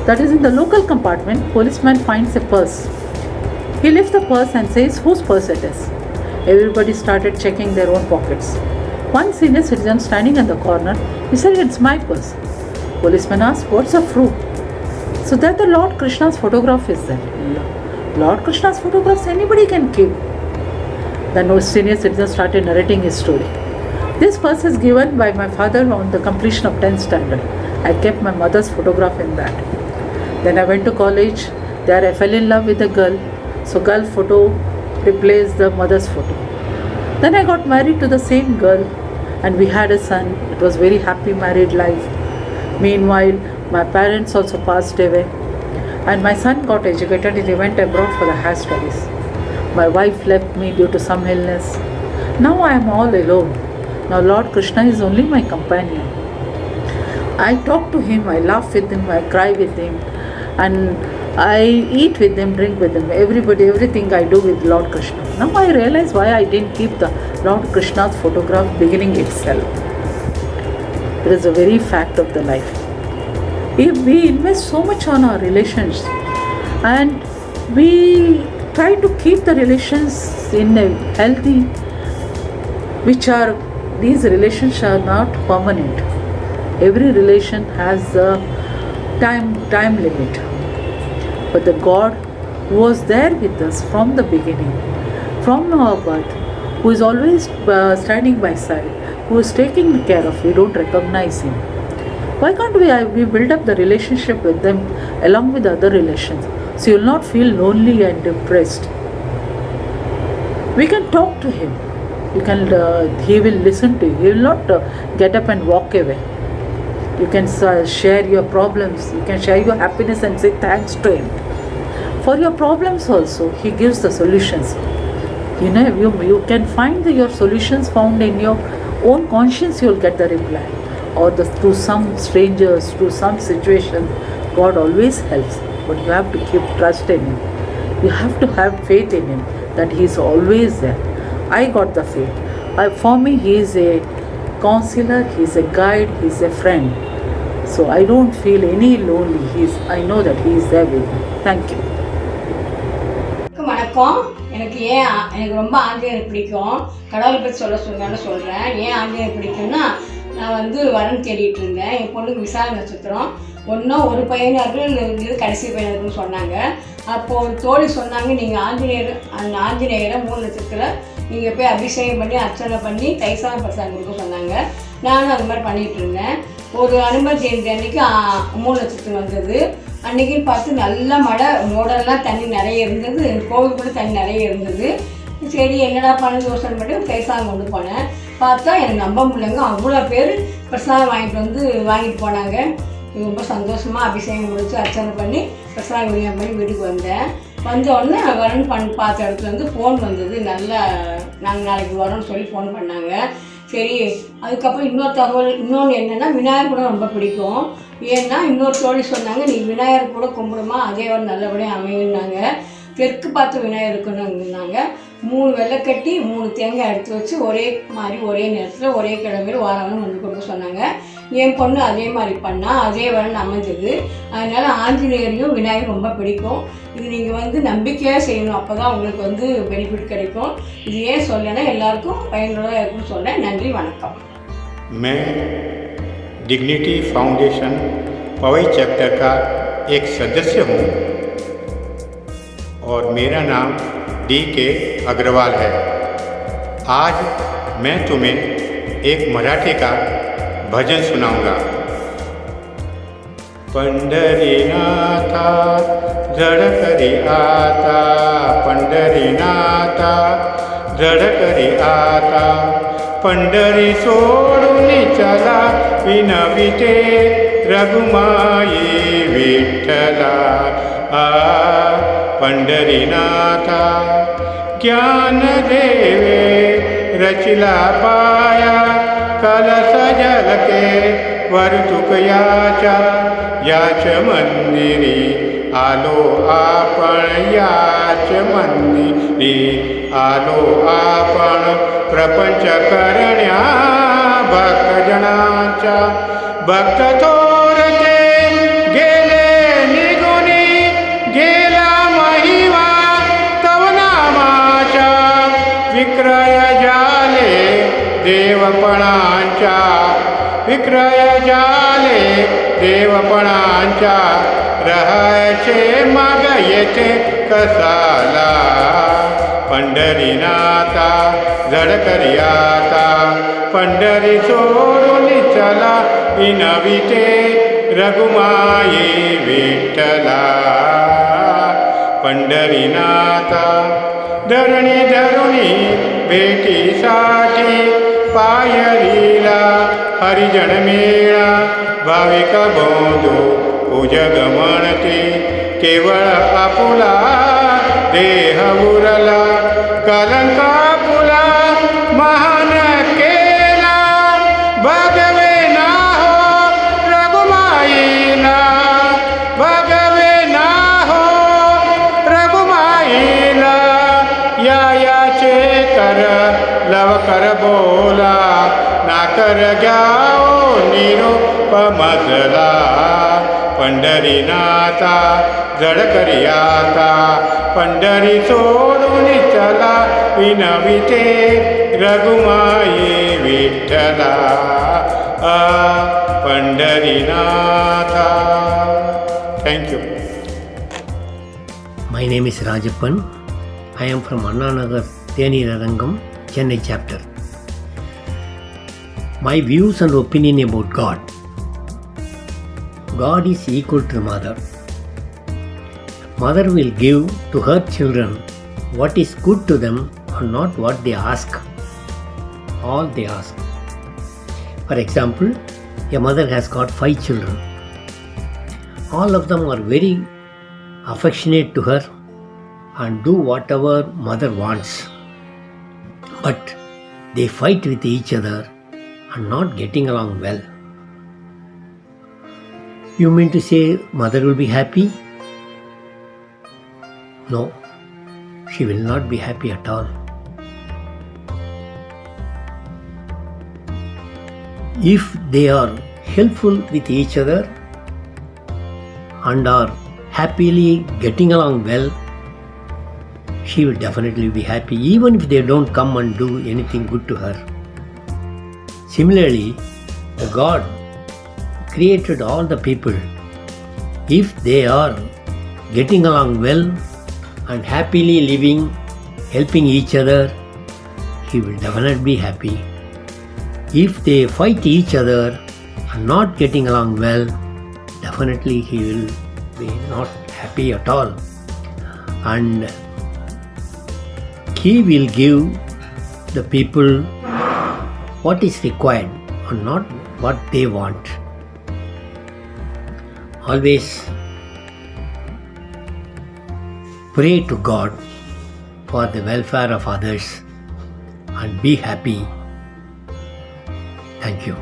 that is in the local compartment, policeman finds a purse. He lifts the purse and says whose purse it is. Everybody started checking their own pockets. One senior citizen standing in the corner, he said, it's my purse. Policeman asked, what's the fruit? So that the Lord Krishna's photograph is there. Lord Krishna's photographs anybody can keep. Then no senior citizen started narrating his story. This purse is given by my father on the completion of 10th standard. I kept my mother's photograph in that. Then I went to college. There I fell in love with a girl. So girl photo replaced the mother's photo. Then I got married to the same girl and we had a son. It was very happy married life. Meanwhile, my parents also passed away. And my son got educated and he went abroad for the higher studies. My wife left me due to some illness. Now I am all alone. Now Lord Krishna is only my companion. I talk to him, I laugh with him, I cry with him, and I eat with him, drink with him. Everything I do with Lord Krishna. Now I realize why I didn't keep the Lord Krishna's photograph beginning itself. It is a very fact of the life. If we invest so much on our relations and we try to keep the relations in a healthy, these relations are not permanent. Every relation has a time limit. But the God who was there with us from the beginning, from our birth, who is always standing by side, who is taking care of you, don't recognize him. Why can't we build up the relationship with them along with other relations, so you will not feel lonely and depressed? We can talk to him. He will listen to you. He will not get up and walk away. You can share your problems. You can share your happiness and say thanks to him. For your problems also, he gives the solutions. You can find your solutions found in your own conscience. You will get the reply. Or through some strangers, through some situation, God always helps. But you have to keep trust in him. You have to have faith in him that he is always there. I got the faith. For me, he is a counselor, he is a guide, he is a friend. So I don't feel any lonely. I know that he is there with me. Thank you. வணக்கம். எனக்கு ரொம்ப ஆஞ்சநேயர் பிடிக்கும். கடவுளை பற்றி சொல்கிறேன். ஏன் ஆஞ்சநேயர் பிடிக்கும்னா, நான் வரன் தேடிட்டு இருந்தேன். என் பொண்ணுக்கு விசாக நட்சத்திரம். ஒன்றும் ஒரு பையனார்கள் கடைசி பையனார்கள்னு சொன்னாங்க. அப்போது தோழி சொன்னாங்க, நீங்கள் ஆஞ்சநேயரை 3 நட்சத்திரத்தில் நீங்கள் போய் அபிஷேகம் பண்ணி அர்ச்சனை பண்ணி தைசான பிரசாதம் கொடுக்க சொன்னாங்க. நானும் அது மாதிரி பண்ணிகிட்டு இருந்தேன். ஒரு அனுமதி ஜெயந்தி அன்றைக்கி 3 நட்சத்திரம் வந்தது. அன்றைக்கின்னு பார்த்து நல்ல மழை, ரோடெல்லாம் தண்ணி நிறைய இருந்தது, கோவிலுக்குள்ளே தண்ணி நிறைய இருந்தது. சரி என்னடா பண்ண யோசனை பண்ணி தைசாதம் கொண்டு போனேன். பார்த்தா எனக்கு நம்ப முடியலங்க, அவ்வளோ பேர் பிரசாதம் வாங்கிட்டு போனாங்க. ரொம்ப சந்தோஷமாக அபிஷேகம் முடித்து அர்ச்சனை பண்ணி பிரசாதம் விநியோகம் பண்ணி வீட்டுக்கு வந்தேன். வந்த உடனே வரன் பார்த்த இடத்துல ஃபோன் வந்தது. நல்லா நாங்கள் நாளைக்கு வரோன்னு சொல்லி ஃபோன் பண்ணாங்க. சரி, அதுக்கப்புறம் இன்னொன்று என்னென்னா, விநாயகர் கூட ரொம்ப பிடிக்கும். ஏன்னா இன்னொரு தோழி சொன்னாங்க, நீ விநாயகர் கூட கும்பிடுமா, அதே ஒரு நல்லபடியாக அமையுன்னாங்க. தெற்கு பார்த்து விநாயகர் இருக்குன்னாங்க. 3 வெள்ளைக்கட்டி 3 தேங்காய் எடுத்து வச்சு ஒரே மாதிரி ஒரே நேரத்தில் ஒரே கிழமையில் வாரம் கொடுக்க சொன்னாங்க. என் பொண்ணு அதே மாதிரி பண்ணால் அதே வரன் அமைஞ்சது. அதனால் ஆஞ்சநேயரையும் விநாயகர் ரொம்ப பிடிக்கும். இது நீங்கள் நம்பிக்கையாக செய்யணும், அப்போ தான் உங்களுக்கு பெனிஃபிட் கிடைக்கும். இது ஏன் சொல்லலைன்னா எல்லாருக்கும் பயனுள்ளதாக இருக்குன்னு சொல்கிறேன். நன்றி, வணக்கம். मैं डिग्निटी फाउंडेशन पवई चैप्टर का एक सदस्य हूँ और मेरा नाम DK अग्रवाल है। आज मैं तुम्हें एक मराठी का भजन सुनाऊंगा। पंढरीनाथा जड करी आता, पंढरीनाथा जड करी आता, पंढरी सोडून चला विनविते रघुमाई विठ्ठला। पंढरीनाथा ज्ञान देवे रचिला पाया, कलश झलके वर्तुक याच मंदिरी आलो आपण, याच मंदिरी आलो आपण, प्रपंच करण्या भक्तजनांच्या। भक्त थोरते गेले निगुनी, गेला महिमा तव नामाचा, विक्रय झाले देवपणांच्या, विक्रय झाले देवपणांच्या, रहायचे माग येथे कसाला। पंढरीनाथा जड करी आता, पंढरी सोडून चला विनविते रघुमाई विठ्ठला। पंढरीनाथा धरणी धरुणी भेटीसाठी, पायरीला हरिजन मेळा, भाविक बंधू पूजक म्हणते, केवळ आपुला देह उरला, कलंक आपुला महान केला, भगवे ना हो रघुमाईला, भगवे ना हो रघुमाईला। याचे कर लवकर बोला, ना कर घ्याओ निरोप मजला। पंढरीनाथा जड करी आता, पंढरी सोडून चला विनविते रघुमाई विठ्ठला। पंढरीनाथा। Thank you. My name is Rajappan. I am from Anna Nagar, Thenirarangam, Chennai chapter. My views and opinion about God. God is equal to mother. Mother will give to her children what is good to them and not what they ask. All they ask. For example, a mother has got 5 children. All of them are very affectionate to her and do whatever mother wants. But they fight with each other and not getting along well. You mean to say mother will be happy? No, she will not be happy at all. if they are helpful with each other and are happily getting along well, she will definitely be happy, even if they don't come and do anything good to her. Similarly, the God created all the people. If they are getting along well and happily living, helping each other, he will definitely be happy. If they fight each other and not getting along well, definitely he will be not happy at all. And he will give the people what is required and not what they want. Always pray to God for the welfare of others and be happy. Thank you.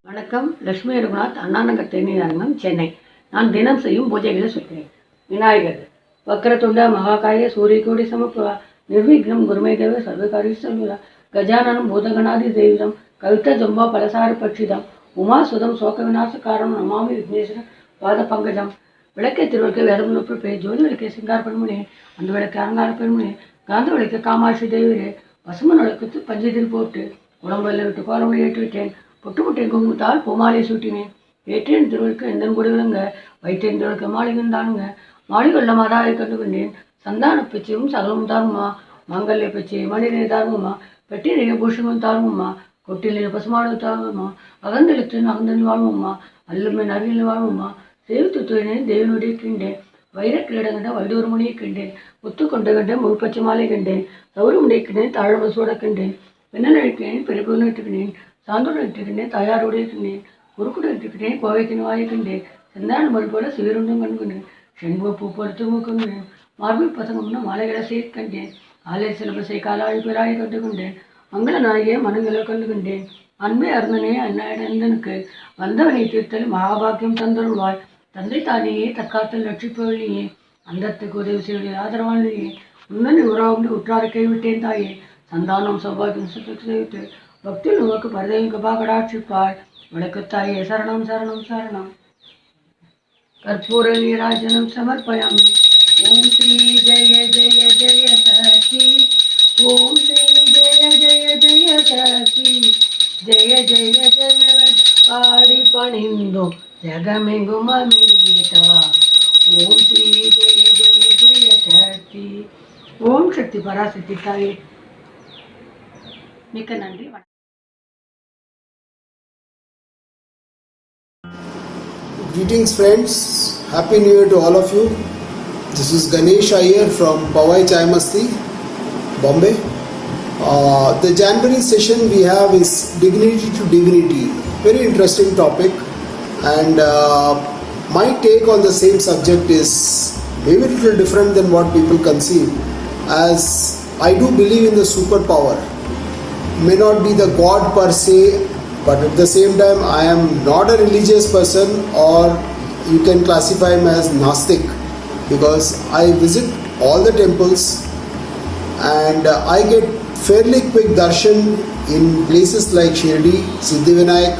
வணக்கம். லட்சுமி ரகுநாத், அண்ணாநகர் தேனியாரங்கம், சென்னை. நான் தினம் செய்யும் பூஜைகளை சொல்கிறேன். விநாயகர் வக்ரதுண்ட மகாகாய சூரியகோடி சமப்பிரபா நிர்விக்னம் குருமே தேவ சர்வகாரிய சர்வதா கஜானனம் பூதகணாதி தேவிதம் கவித ஜம்பா பலசார பட்சிதம் உமா சுதம் சோக விநாச காரணம் நமாமி விக்னேஸ்வர பாத பங்கஜம். விளக்கை திருவிளக்கை வேதம் நுட்பே ஜோதி விளக்கை சிங்கார பெருமனே, அந்த விளக்கை அலங்கார பெருமனே, காந்த விளக்கை காமாட்சி தேவிரே, பசுமன் விளக்கு பஞ்சத்தில் போட்டு உடம்புல விட்டு கோலமுடி ஏற்றி விட்டேன். பொட்டு முட்டேன் குங்குமத்தால் பூமாலையை சூட்டினேன். ஏற்றேன் திருவிளக்கு எந்தன் கொடி விளங்க, வைத்தேன் திருவிளக்கு மாளிகன் தானுங்க. மாளிகள்ள மாதாவை கண்டு கொண்டேன். சந்தான பிச்சையும் சகலமும் தாருமா, மங்கல்ய பிச்சை மணிநே தாருங்கம்மா, பெட்டி நிறைய பூஷமும் தாருங்கம்மா, கொட்டிலே பசுமாடு தாருங்கம்மா, அகந்தெழுத்து அகந்தனில் வாழ்வோம்மா, அல்லுமே நரியில் வாழ்வோம்மா, சேவித்து துயினேன் தேவனுடைய கிண்டேன். வைர கிரீடம் கண்டேன், வைடூர் மணியை கண்டேன், முத்து கொண்டு கண்டேன், முழுப்பச்சை மாலை கண்டேன், சௌரி முனை கண்டேன், தாழபசோட கண்டேன், பின்னல் அழிக்கிறேன், பிறகு நட்டுக்கினேன், சான்றோடு நட்டுக்கினேன், தாயாரோடு இருக்கின்றேன், குறுக்குடன் இருக்கிறேன், கோவைக்கின் வாயை கண்டேன், செந்தான மொழி போல சிவருண்டும் கண்டுகொண்டேன், செண்பு பூ பொறுத்து மூக்கொண்டேன், மார்பிள் பசங்கம்னா மாலைகளை சேர்த்து கண்டேன், ஆலய சிலபஸை காலாழி பிறாயை கண்டு கொண்டேன், மங்கள நாயகியை மனங்களை கண்டு கொண்டேன், அன்பே அருந்தனே அண்ணனுக்கு வந்தவனை தீர்த்தல் மகாபாக்கியம் தந்தருள்வாய், தந்தை தானியே தற்காத்தல் லட்சிப்பவழியே, அந்தத்துக்கு உதவி செய்வதில் ஆதரவாளியே, உன்னன் உறவுண்டு உற்றார கைவிட்டேன் தாயே, சந்தானம் சௌபாகியம் சுட்டு பக்தியில் உனக்கு பரதையும் கபா கடாட்சிப்பாய், விளக்குத்தாயே சரணம் சரணம் சரணம். கற்பூர நீராஜனம் சமர்ப்பயாமி. ஓம் ஸ்ரீ ஜெய ஜெய ஜெய சகி, ஓம் ஸ்ரீ ஜெய ஜெய ஜெய சகி, ஜெய ஜெய ஜெய பாடி பணிந்தோம் ஜெகமெங்கும் அமிர்தா. ஓம் ஸ்ரீ ஜெய ஜெய ஜெய சக்தி. ஓம் சக்தி பராசக்தி தாயே. மிக்க நன்றி. Greetings friends, Happy New Year to all of you. This is Ganesh Iyer from Powai Chai Masti, Bombay. The January session we have is Dignity to Dignity. Very interesting topic, and my take on the same subject is maybe a little different than what people conceive, as I do believe in the superpower. May not be the God per se, but at the same time I am not a religious person, or you can classify me as Gnostic, because I visit all the temples and I get fairly quick darshan in places like Shirdi, Siddhivinayak.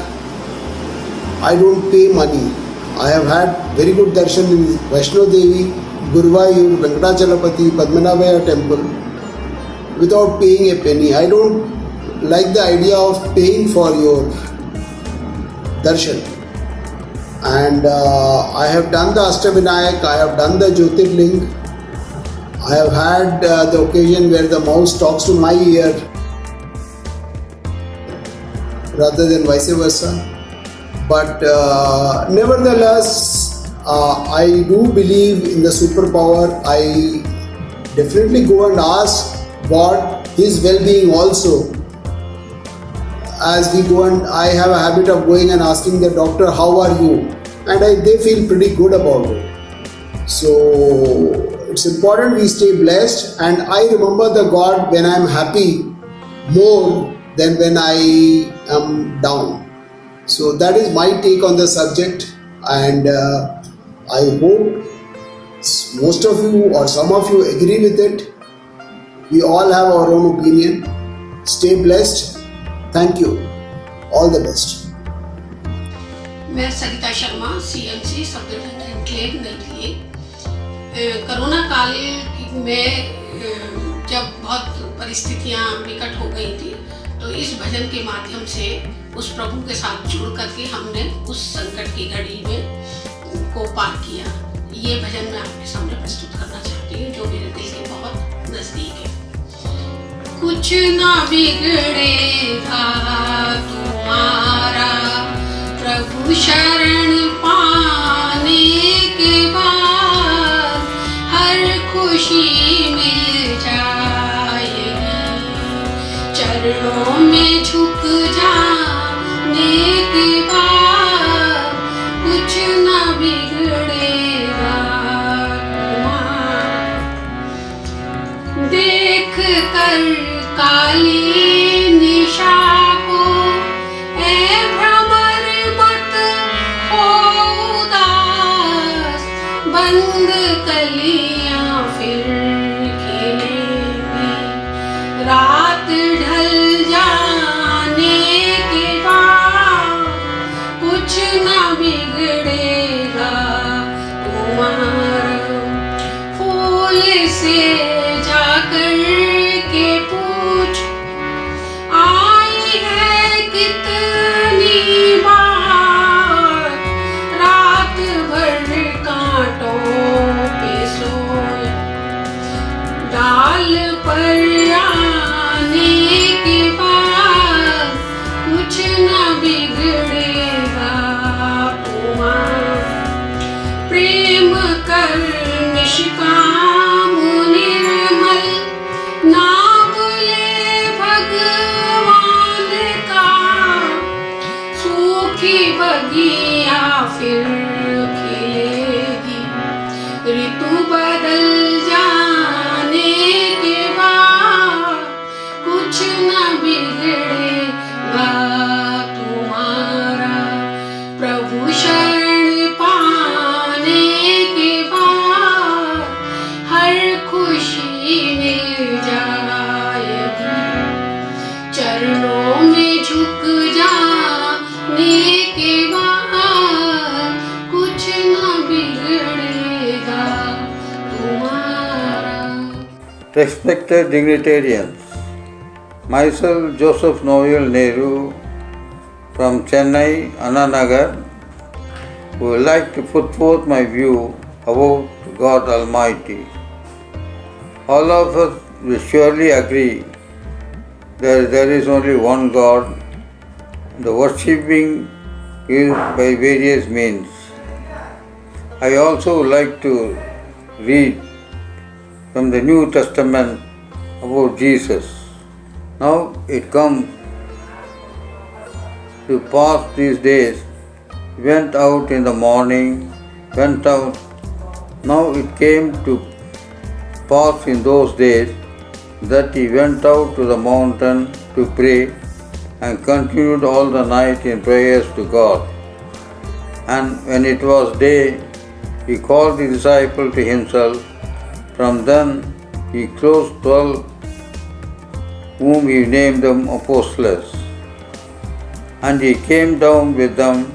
I don't pay money. I have had very good darshan in Vaishno Devi, Guruvayur, Venkatachalapati, Padmanabhaya temple without paying a penny. I don't like the idea of paying for your darshan. And I have done the Ashtavinayak, I have done the Jyotirling, I have had the occasion where the mouse talks to my ear rather than vice versa. But nevertheless, I do believe in the superpower. I definitely go and ask God His well-being also. As we go, and I have a habit of going and asking the doctor, how are you? And they feel pretty good about it. So it's important we stay blessed, and I remember the God when I am happy more than when I am down. So that is my take on the subject, and I hope most of you or some of you agree with it. We all have our own opinion. Stay blessed. Thank you. All the best. मैं Sarita Sharma CMC sub division enclave Nai Delhi. Corona काल में जब बहुत परिस्थितियाँ विकट हो गई थी तो इस भजन के माध्यम से उस प्रभु के साथ जुड़ करके हमने उस संकट की घड़ी में को पार किया। ये भजन मैं आपके सामने प्रस्तुत करना चाहती हूँ जो मेरे दिल के बहुत नज़दीक है। कुछ ना बिगड़ेगा तुम्हारा प्रभु शरण पाने के बाद, हर खुशी मिल जाएगी चरणों में झुक जाने के बाद, कुछ ना बिगड़ेगा तुम्हारा। देख कर काली निशा को ऐ भ्रमर मत हो उदास, बंद कलियां फिर खिलेंगी रात ढल जाने के बाद, कुछ ना बिगड़ेगा तुम्हारा। फूल से जाकर के पूछ आई है कितनी बार, रात भर कांटों पे सोए डाल पर आने के बाद, कुछ ना बिगड़ेगा तुम्हारा। प्रेम कर निष्काम निर्मल, नाम ले भगवान का, सूखी बगिया फिर खिलेगी ऋतु बदल जाने के बाद, कुछ ना बिगड़ेगा तुम्हारा। प्रभु शरण पाने के बाद, हर खुशी मिल जाएगी चरणों में झुक जाने के बाद, कुछ ना बिगड़ेगा तुम्हारा। Respected dignitarians, myself Joseph Noel Nehru from Chennai, Anna Nagar, would like to put forth my view about God Almighty. All of us will surely agree that there is only one God. The worshipping is by various means. I also like to read from the New Testament about Jesus. Now it comes to pass these days, went out in the morning, went out. Now it came to pass in those days that he went out to the mountain to pray and continued all the night in prayers to God. And when it was day, he called the disciple to himself. From then he chose 12, whom he named them apostles. And he came down with them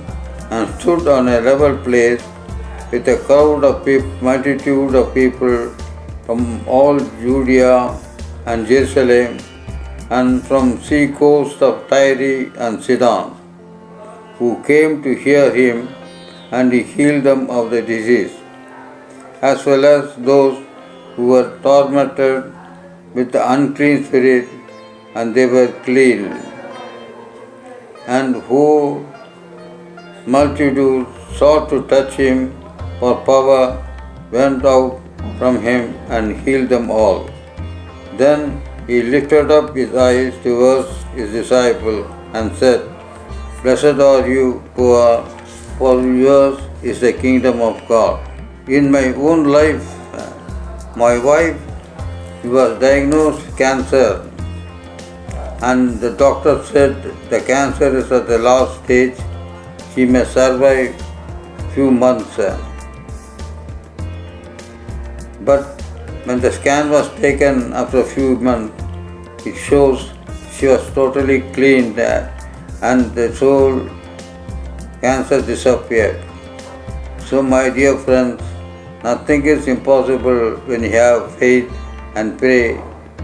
and stood on a level place with a crowd of multitude of people from all Judea and Jerusalem and from sea coast of Tyre and Sidon, who came to hear him, and he healed them of the disease, as well as those who were tormented with the unclean spirit, and they were clean. And who multitudes sought to touch him, for power went out from him and healed them all. Then he lifted up his eyes towards his disciples and said, Blessed are you poor, for yours is the kingdom of God. In my own life, my wife was diagnosed with cancer, and the doctor said the cancer is at the last stage. She may survive few months. But when the scan was taken after a few months, it shows she was totally clean and the soul cancer disappeared. So my dear friends, nothing is impossible when you have faith and pray.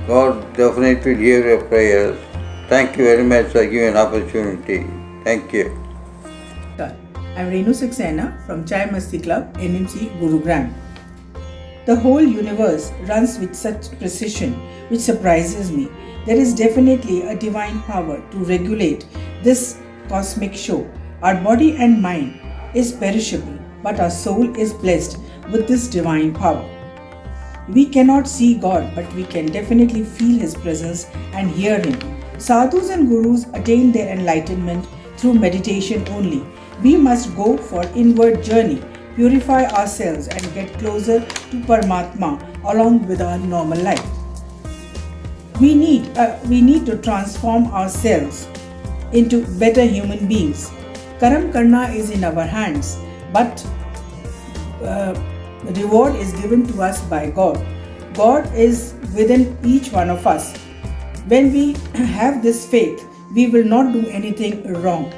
God definitely will hear your prayers. Thank you very much for giving an opportunity. Thank you. I'm Renu Saxena from Chai Masti Club, NMC, Gurugram. The whole universe runs with such precision which surprises me. There is definitely a divine power to regulate this cosmic show. Our body and mind is perishable, but our soul is blessed with this divine power. We cannot see God, but we can definitely feel His presence and hear Him. Sadhus and Gurus attain their enlightenment through meditation only. We must go for inward journey, purify ourselves and get closer to Paramatma along with our normal life. We need to transform ourselves into better human beings. Karam karna is in our hands, but reward is given to us by God. God is within each one of us. When we have this faith, we will not do anything wrong.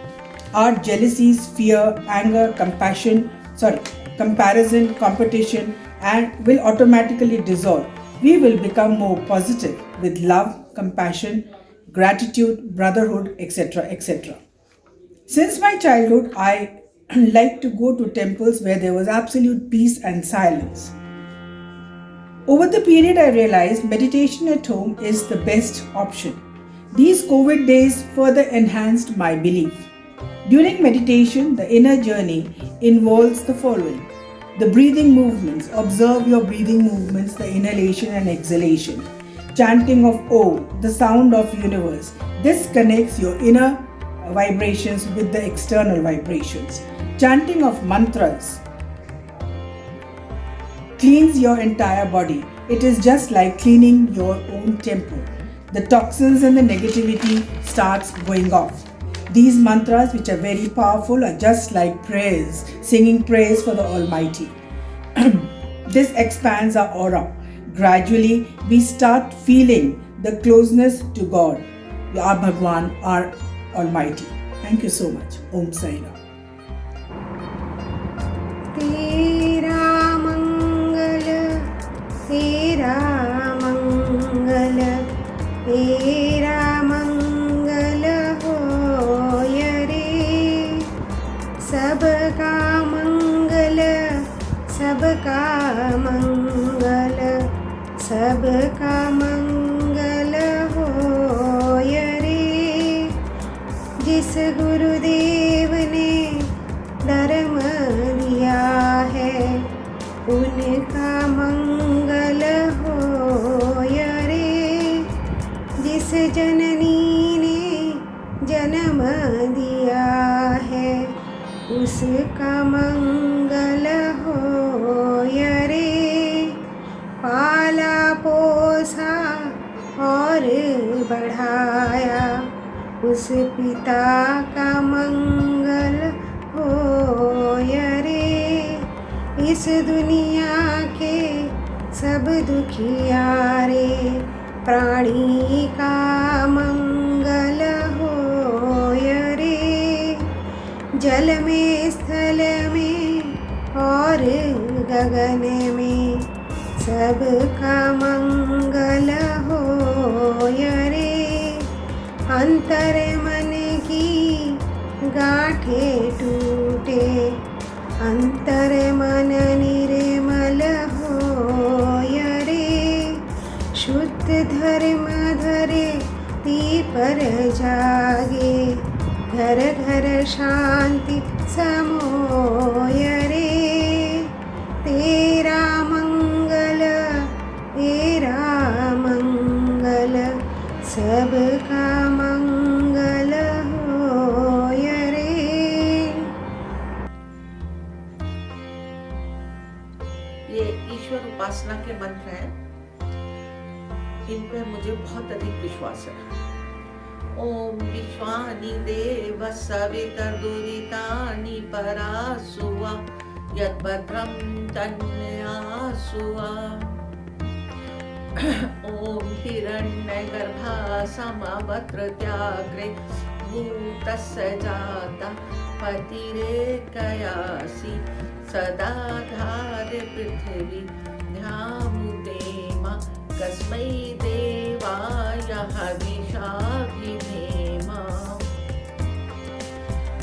Our jealousies, fear, anger, comparison, competition, and will automatically dissolve. We will become more positive with love, compassion, gratitude, brotherhood, etc., etc. Since my childhood, I like to go to temples where there was absolute peace and silence. Over the period, I realized meditation at home is the best option. These COVID days further enhanced my belief. During meditation, the inner journey involves the following. The breathing movements. Observe your breathing movements, the inhalation and exhalation. Chanting of Om, the sound of universe. This connects your inner vibrations with the external vibrations. Chanting of mantras cleans your entire body. It is just like cleaning your own temple. The toxins and the negativity starts going off. These mantras, which are very powerful, are just like prayers, singing praise for the Almighty. This expands our aura. Gradually, we start feeling the closeness to God, our Bhagwan, our Almighty. Thank you so much. Om Sai Ram. तेरा मंगल तेरा मंगल होय रे सबका मंगल होय रे जिस गुरुदेव ने धर्म दिया है उनका मंगल होय रे जिस जननी ने जन्म दिया है उसका मंगल होय रे पाला पोसा और बढ़ाया उस पिता का मंगल होय रे इस दुनिया के सब दुखियारे प्राणी का मंगल होय रे जल में स्थल में और गगन में सबका मंगल होय रे अंतर मन की गाठे टूटे अंतर मन निर्मल होय रे शुद्ध धर्म धरे ती पर जागे घर घर शांति समोय रे तेरा मंगल सबका मंगल होय रे। ये ईश्वर उपासना के मंत्र हैं, इन पर मुझे बहुत अधिक विश्वास है। ओम विश्वानि देव सवितर्दुरितानि परासुवा यद्भद्रं तन्यासुवा ओम हिरण्यगर्भा समवत्रत्याग्रे भूतस्य जाता पतिरेकयासि सदा धार पृथ्वी ध्यामुदेम कस्मै देवाय हविषाभिधेम।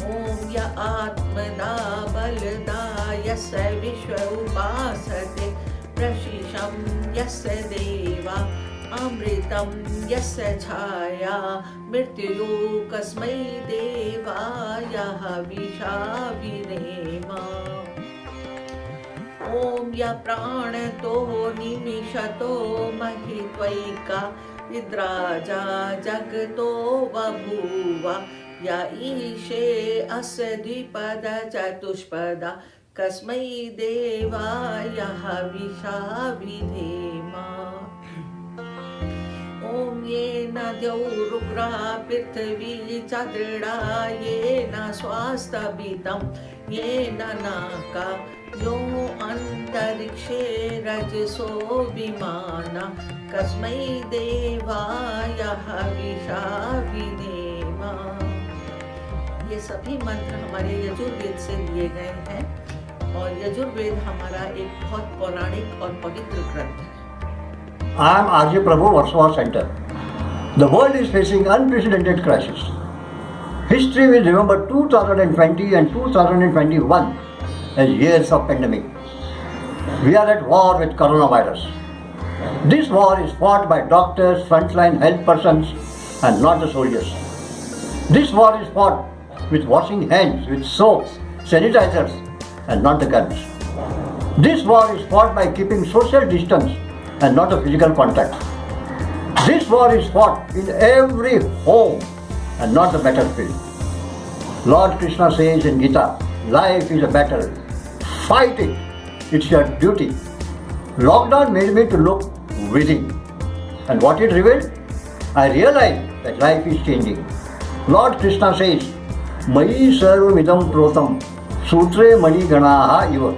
ॐ य आत्मदा बलदा यस्य विश्व उपासते प्रशिशं यस्य देवा अमृतं यस्य छाया मृत्युयो कस्मै देवाय हविषाभिधेम। ॐ य प्राणतो निमिषतो महित्वैका विद्राजा जगतो बभूव य ईशे अस्य द्विपद चतुष्पदा कस्मै देवाय हविषाभिधेम। ॐ येन द्यौरुग्रा पृथिवी च दृढा येन स्वास्तभितं येन नाका यो अन्तरिक्षे रजसो विमाना कस्मै देवाय हविषाभिधेम। ये सभी मंत्र हमारे यजुर्वेद से लिए गए हैं और यजुर्वेद हमारा एक बहुत पौराणिक और पवित्र ग्रंथ है। I am R.J. Prabhu, Warsaw Center. The world is facing unprecedented crisis. History will remember 2020 and 2021 as years of pandemic. We are at war with coronavirus. This war is fought by doctors, frontline health persons and not the soldiers. This war is fought with washing hands, with soaps, sanitizers and not the guns. This war is fought by keeping social distance and not a physical contact. This war is fought in every home and not the battlefield. Lord Krishna says in Gita, life is a battle. Fight it. It's your duty. Lockdown made me to look within. And what it revealed? I realized that life is changing. Lord Krishna says, Mayi sarvamidam protam sutre mani ganaha iva.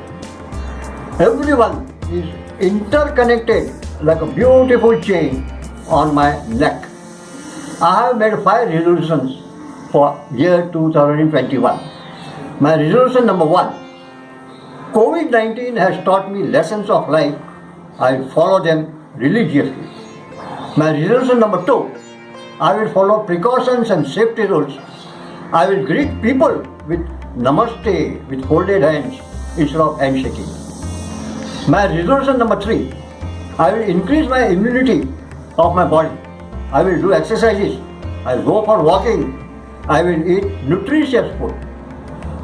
Everyone is interconnected like a beautiful chain on my neck. I have made 5 resolutions for year 2021. My resolution number 1, COVID-19 has taught me lessons of life. I will follow them religiously. My resolution number 2, I will follow precautions and safety rules. I will greet people with namaste, with folded hands instead of handshaking. My resolution number 3, I will increase my immunity of my body. I will do exercises. I will go for walking. I will eat nutritious food.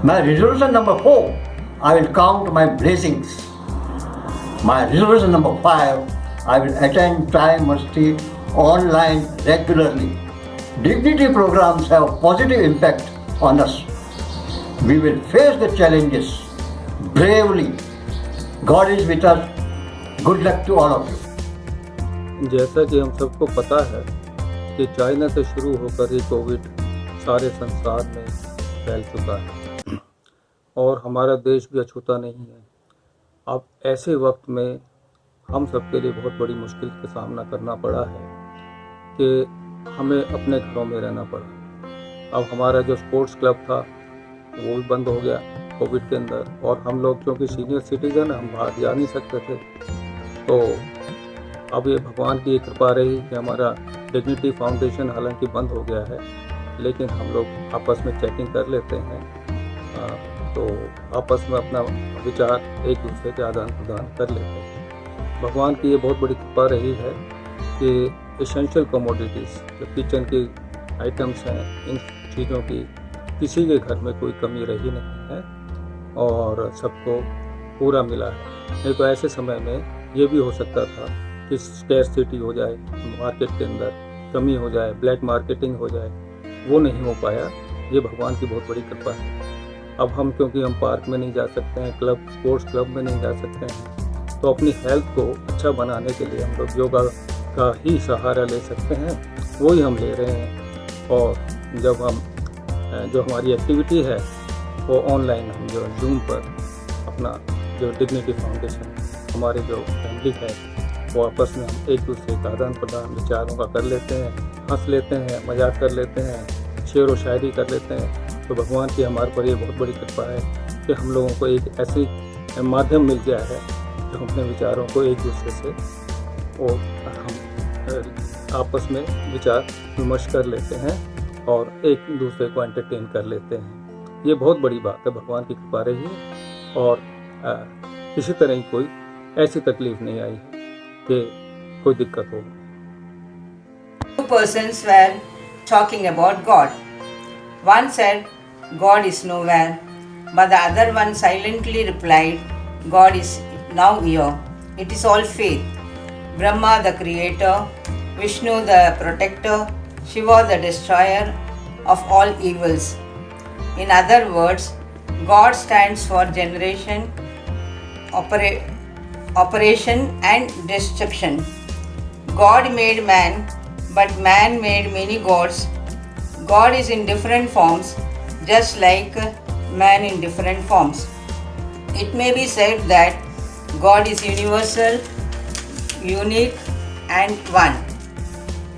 My resolution number 4, I will count my blessings. My resolution number 5, I will attend Chai Masti online regularly. Dignity programs have a positive impact on us. We will face the challenges bravely. God is with us. Good luck to all of you. जैसा कि हम सबको पता है कि China से शुरू होकर ही कोविड सारे संसार में फैल चुका है और हमारा देश भी अछूता नहीं है। अब ऐसे वक्त में हम सबके लिए बहुत बड़ी मुश्किल का सामना करना पड़ा है कि हमें अपने घरों में रहना पड़ा। अब हमारा जो स्पोर्ट्स क्लब था वो भी बंद हो गया कोविड के अंदर, और हम लोग क्योंकि सीनियर सिटीजन हम बाहर जा नहीं सकते थे, तो अब ये भगवान की कृपा रही कि हमारा डिग्निटी फाउंडेशन हालांकि बंद हो गया है, लेकिन हम लोग आपस में चेकिंग कर लेते हैं, तो आपस में अपना विचार एक दूसरे के आदान प्रदान कर लेते हैं। भगवान की ये बहुत बड़ी कृपा रही है कि एसेंशियल कमोडिटीज़ जो किचन की आइटम्स हैं, इन चीज़ों की किसी के घर में कोई कमी रही नहीं है और सबको पूरा मिला है। नहीं तो ऐसे समय में ये भी हो सकता था कि स्कैरसिटी हो जाए, मार्केट के अंदर कमी हो जाए, ब्लैक मार्केटिंग हो जाए, वो नहीं हो पाया। ये भगवान की बहुत बड़ी कृपा है। अब हम क्योंकि हम पार्क में नहीं जा सकते हैं, स्पोर्ट्स क्लब में नहीं जा सकते हैं, तो अपनी हेल्थ को अच्छा बनाने के लिए हम लोग योगा का ही सहारा ले सकते हैं, वो ही हम ले रहे हैं। और जब हम जो हमारी एक्टिविटी है वो ऑनलाइन हम जो जूम पर अपना जो डिग्निटी फाउंडेशन हमारे जो फैमिली है वो आपस में हम एक दूसरे का आदान प्रदान विचारों का कर लेते हैं, हंस लेते हैं, मजाक कर लेते हैं, शेर व शायरी कर लेते हैं। तो भगवान की हमारे पर ये बहुत बड़ी कृपा है कि हम लोगों को एक ऐसी माध्यम मिल गया है जो हम अपने विचारों को एक दूसरे से और हम आपस में विचार विमर्श कर लेते हैं और एक दूसरे को एंटरटेन कर लेते हैं। ये बहुत बड़ी बात है, भगवान की कृपा रही है और किसी तरह की कोई ऐसी तकलीफ नहीं आई है कि कोई दिक्कत हो। Two persons were talking about God. One said, God is nowhere, but the other one silently replied, God is now here. It is all faith. Brahma the creator, Vishnu the protector, Shiva the destroyer of all evils. In other words, God stands for generation, operation and destruction. God made man, but man made many gods. God is in different forms, just like man in different forms. It may be said that God is universal, unique, and one.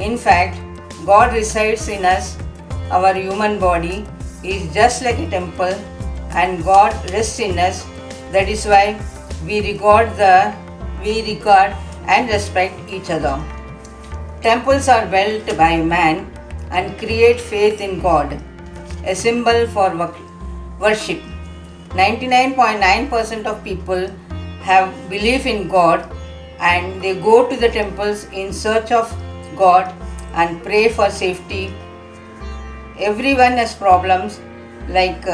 In fact, God resides in us. Our human body is just like a temple, and God rests in us. That is why we regard and respect each other. Temples are built by man and create faith in God, a symbol for worship. 99.9% of people have belief in God, and they go to the temples in search of God and pray for safety. Everyone has problems, like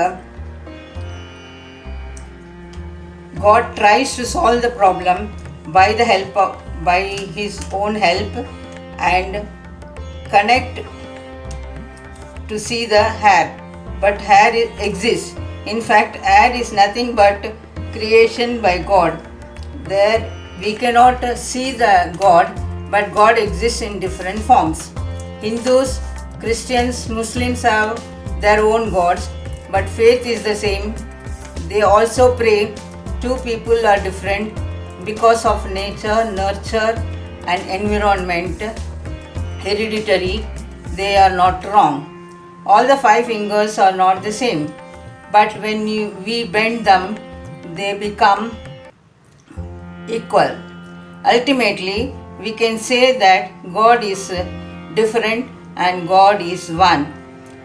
God tries to solve the problem by his own help and connect to see the hair. But hair exists. In fact, hair is nothing but creation by God. There we cannot see the God, but God exists in different forms. Hindus, Christians, Muslims have their own gods, but faith is the same. They also pray. Two people are different because of nature, nurture, and environment. Hereditary, they are not wrong. All the 5 fingers are not the same, but when we bend them, they become equal. Ultimately, we can say that God is different and God is one.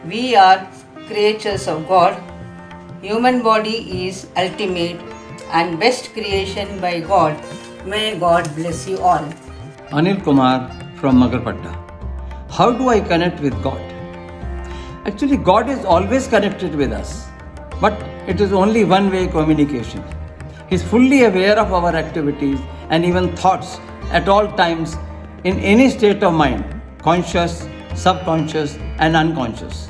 We are creatures of God. Human body is ultimate and best creation by God. May God bless you all. Anil Kumar from Magarpatta. How do I connect with God? Actually, God is always connected with us, but it is only one-way communication. He is fully aware of our activities and even thoughts at all times in any state of mind, conscious, subconscious, and unconscious.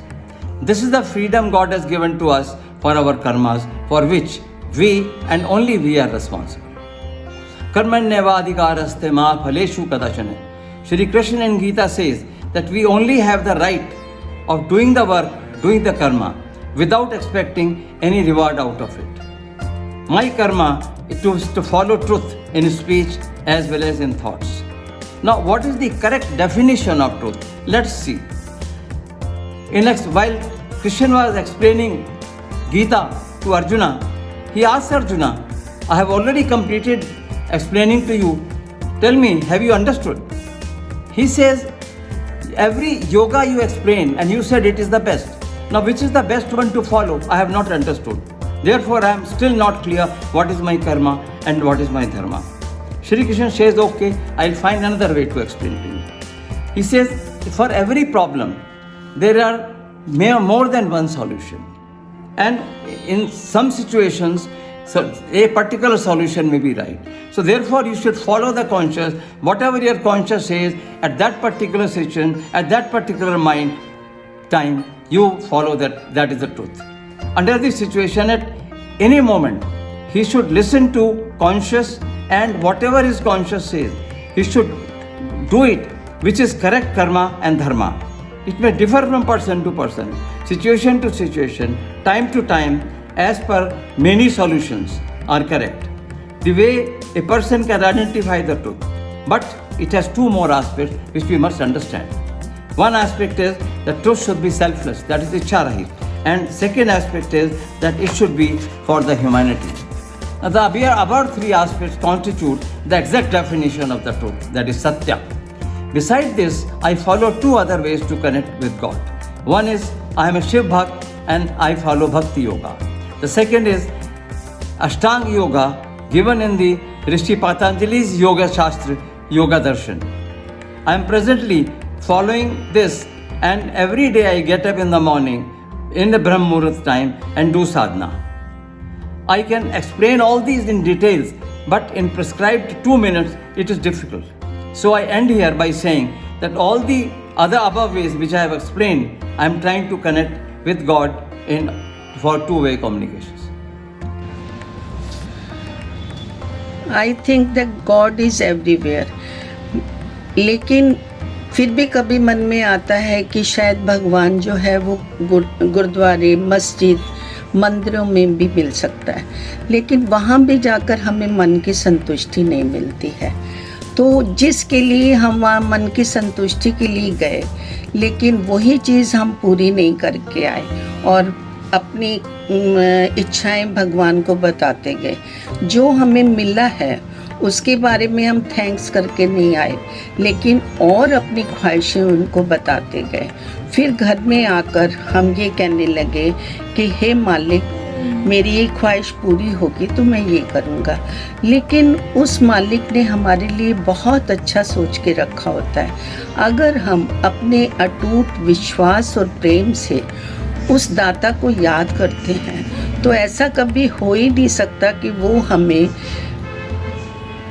This is the freedom God has given to us for our karmas, for which we and only we are responsible. Karmanyavadhikaraste ma phaleshu kadachane. Shri Krishna in Gita says that we only have the right of doing the work, doing the karma, without expecting any reward out of it. My karma is to follow truth in speech as well as in thoughts. Now, what is the correct definition of truth? Let's see. While Krishna was explaining Gita to Arjuna, he asked Arjuna, I have already completed explaining to you. Tell me, have you understood? He says, every yoga you explain and you said it is the best. Now, which is the best one to follow? I have not understood. Therefore, I am still not clear what is my karma and what is my dharma. Shri Krishna says, okay, I'll find another way to explain to you. He says, for every problem, there are more than one solution. And in some situations, a particular solution may be right. So therefore, you should follow the conscious. Whatever your conscious says at that particular situation, at that particular time, you follow that. That is the truth. Under this situation, at any moment, he should listen to conscious, and whatever his conscious says, he should do it, which is correct karma and dharma. It may differ from person to person, situation to situation, time to time, as per many solutions are correct. The way a person can identify the truth. But it has 2 more aspects which we must understand. One aspect is the truth should be selfless, that is Ichcharahi. And second aspect is that it should be for the humanity. Now, the above three aspects constitute the exact definition of the truth, that is Satya. Besides this, I follow two other ways to connect with God. One is I am a Shiv Bhakt and I follow Bhakti Yoga. The second is Ashtanga Yoga, given in the Rishi Patanjali's Yoga Shastra, Yoga Darshan. I am presently following this, and every day I get up in the morning in the Brahm Muhurat time and do sadhana. I can explain all these in details, but in prescribed 2 minutes it is difficult. So I end here by saying that all the other above ways which I have explained, I am trying to connect with God for two-way communications. I think that God is everywhere. लेकिन फिर भी कभी मन में आता है कि शायद भगवान जो है वो गुरुद्वारे, मस्जिद, मंदिरों में भी मिल सकता है, लेकिन वहाँ भी जाकर हमें मन की संतुष्टि नहीं मिलती है। तो जिसके लिए हम वहाँ मन की संतुष्टि के लिए गए, लेकिन वही चीज़ हम पूरी नहीं करके आए और अपनी इच्छाएं भगवान को बताते गए। जो हमें मिला है उसके बारे में हम थैंक्स करके नहीं आए, लेकिन और अपनी ख्वाहिशें उनको बताते गए। फिर घर में आकर हम ये कहने लगे कि हे मालिक, मेरी ये ख्वाहिश पूरी होगी तो मैं ये करूँगा। लेकिन उस मालिक ने हमारे लिए बहुत अच्छा सोच के रखा होता है। अगर हम अपने अटूट विश्वास और प्रेम से उस दाता को याद करते हैं तो ऐसा कभी हो ही नहीं सकता कि वो हमें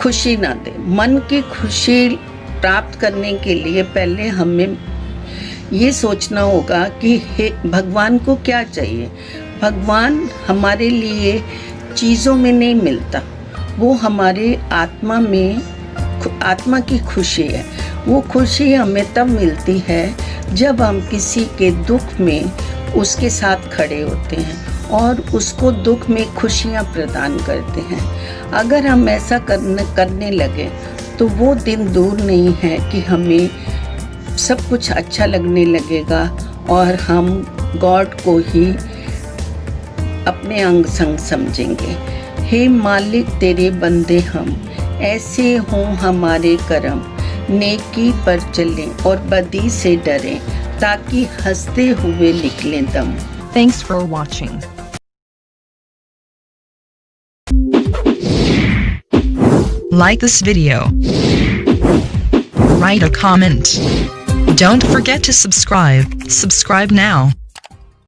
खुशी ना दे। मन की खुशी प्राप्त करने के लिए पहले हमें ये सोचना होगा कि हे भगवान को क्या चाहिए। भगवान हमारे लिए चीज़ों में नहीं मिलता, वो हमारे आत्मा की खुशी है। वो खुशी हमें तब मिलती है जब हम किसी के दुख में उसके साथ खड़े होते हैं और उसको दुख में खुशियाँ प्रदान करते हैं। अगर हम ऐसा करने लगे तो वो दिन दूर नहीं है कि हमें सब कुछ अच्छा लगने लगेगा और हम गॉड को ही अपने अंग संग समझेंगे। हे मालिक, तेरे बंदे हम, ऐसे हों हमारे कर्म, नेकी पर चलें और बदी से डरें, ताकि हंसते हुए निकलें दम। Thanks for watching. Like this video. Write a comment. Don't forget to subscribe. Subscribe now.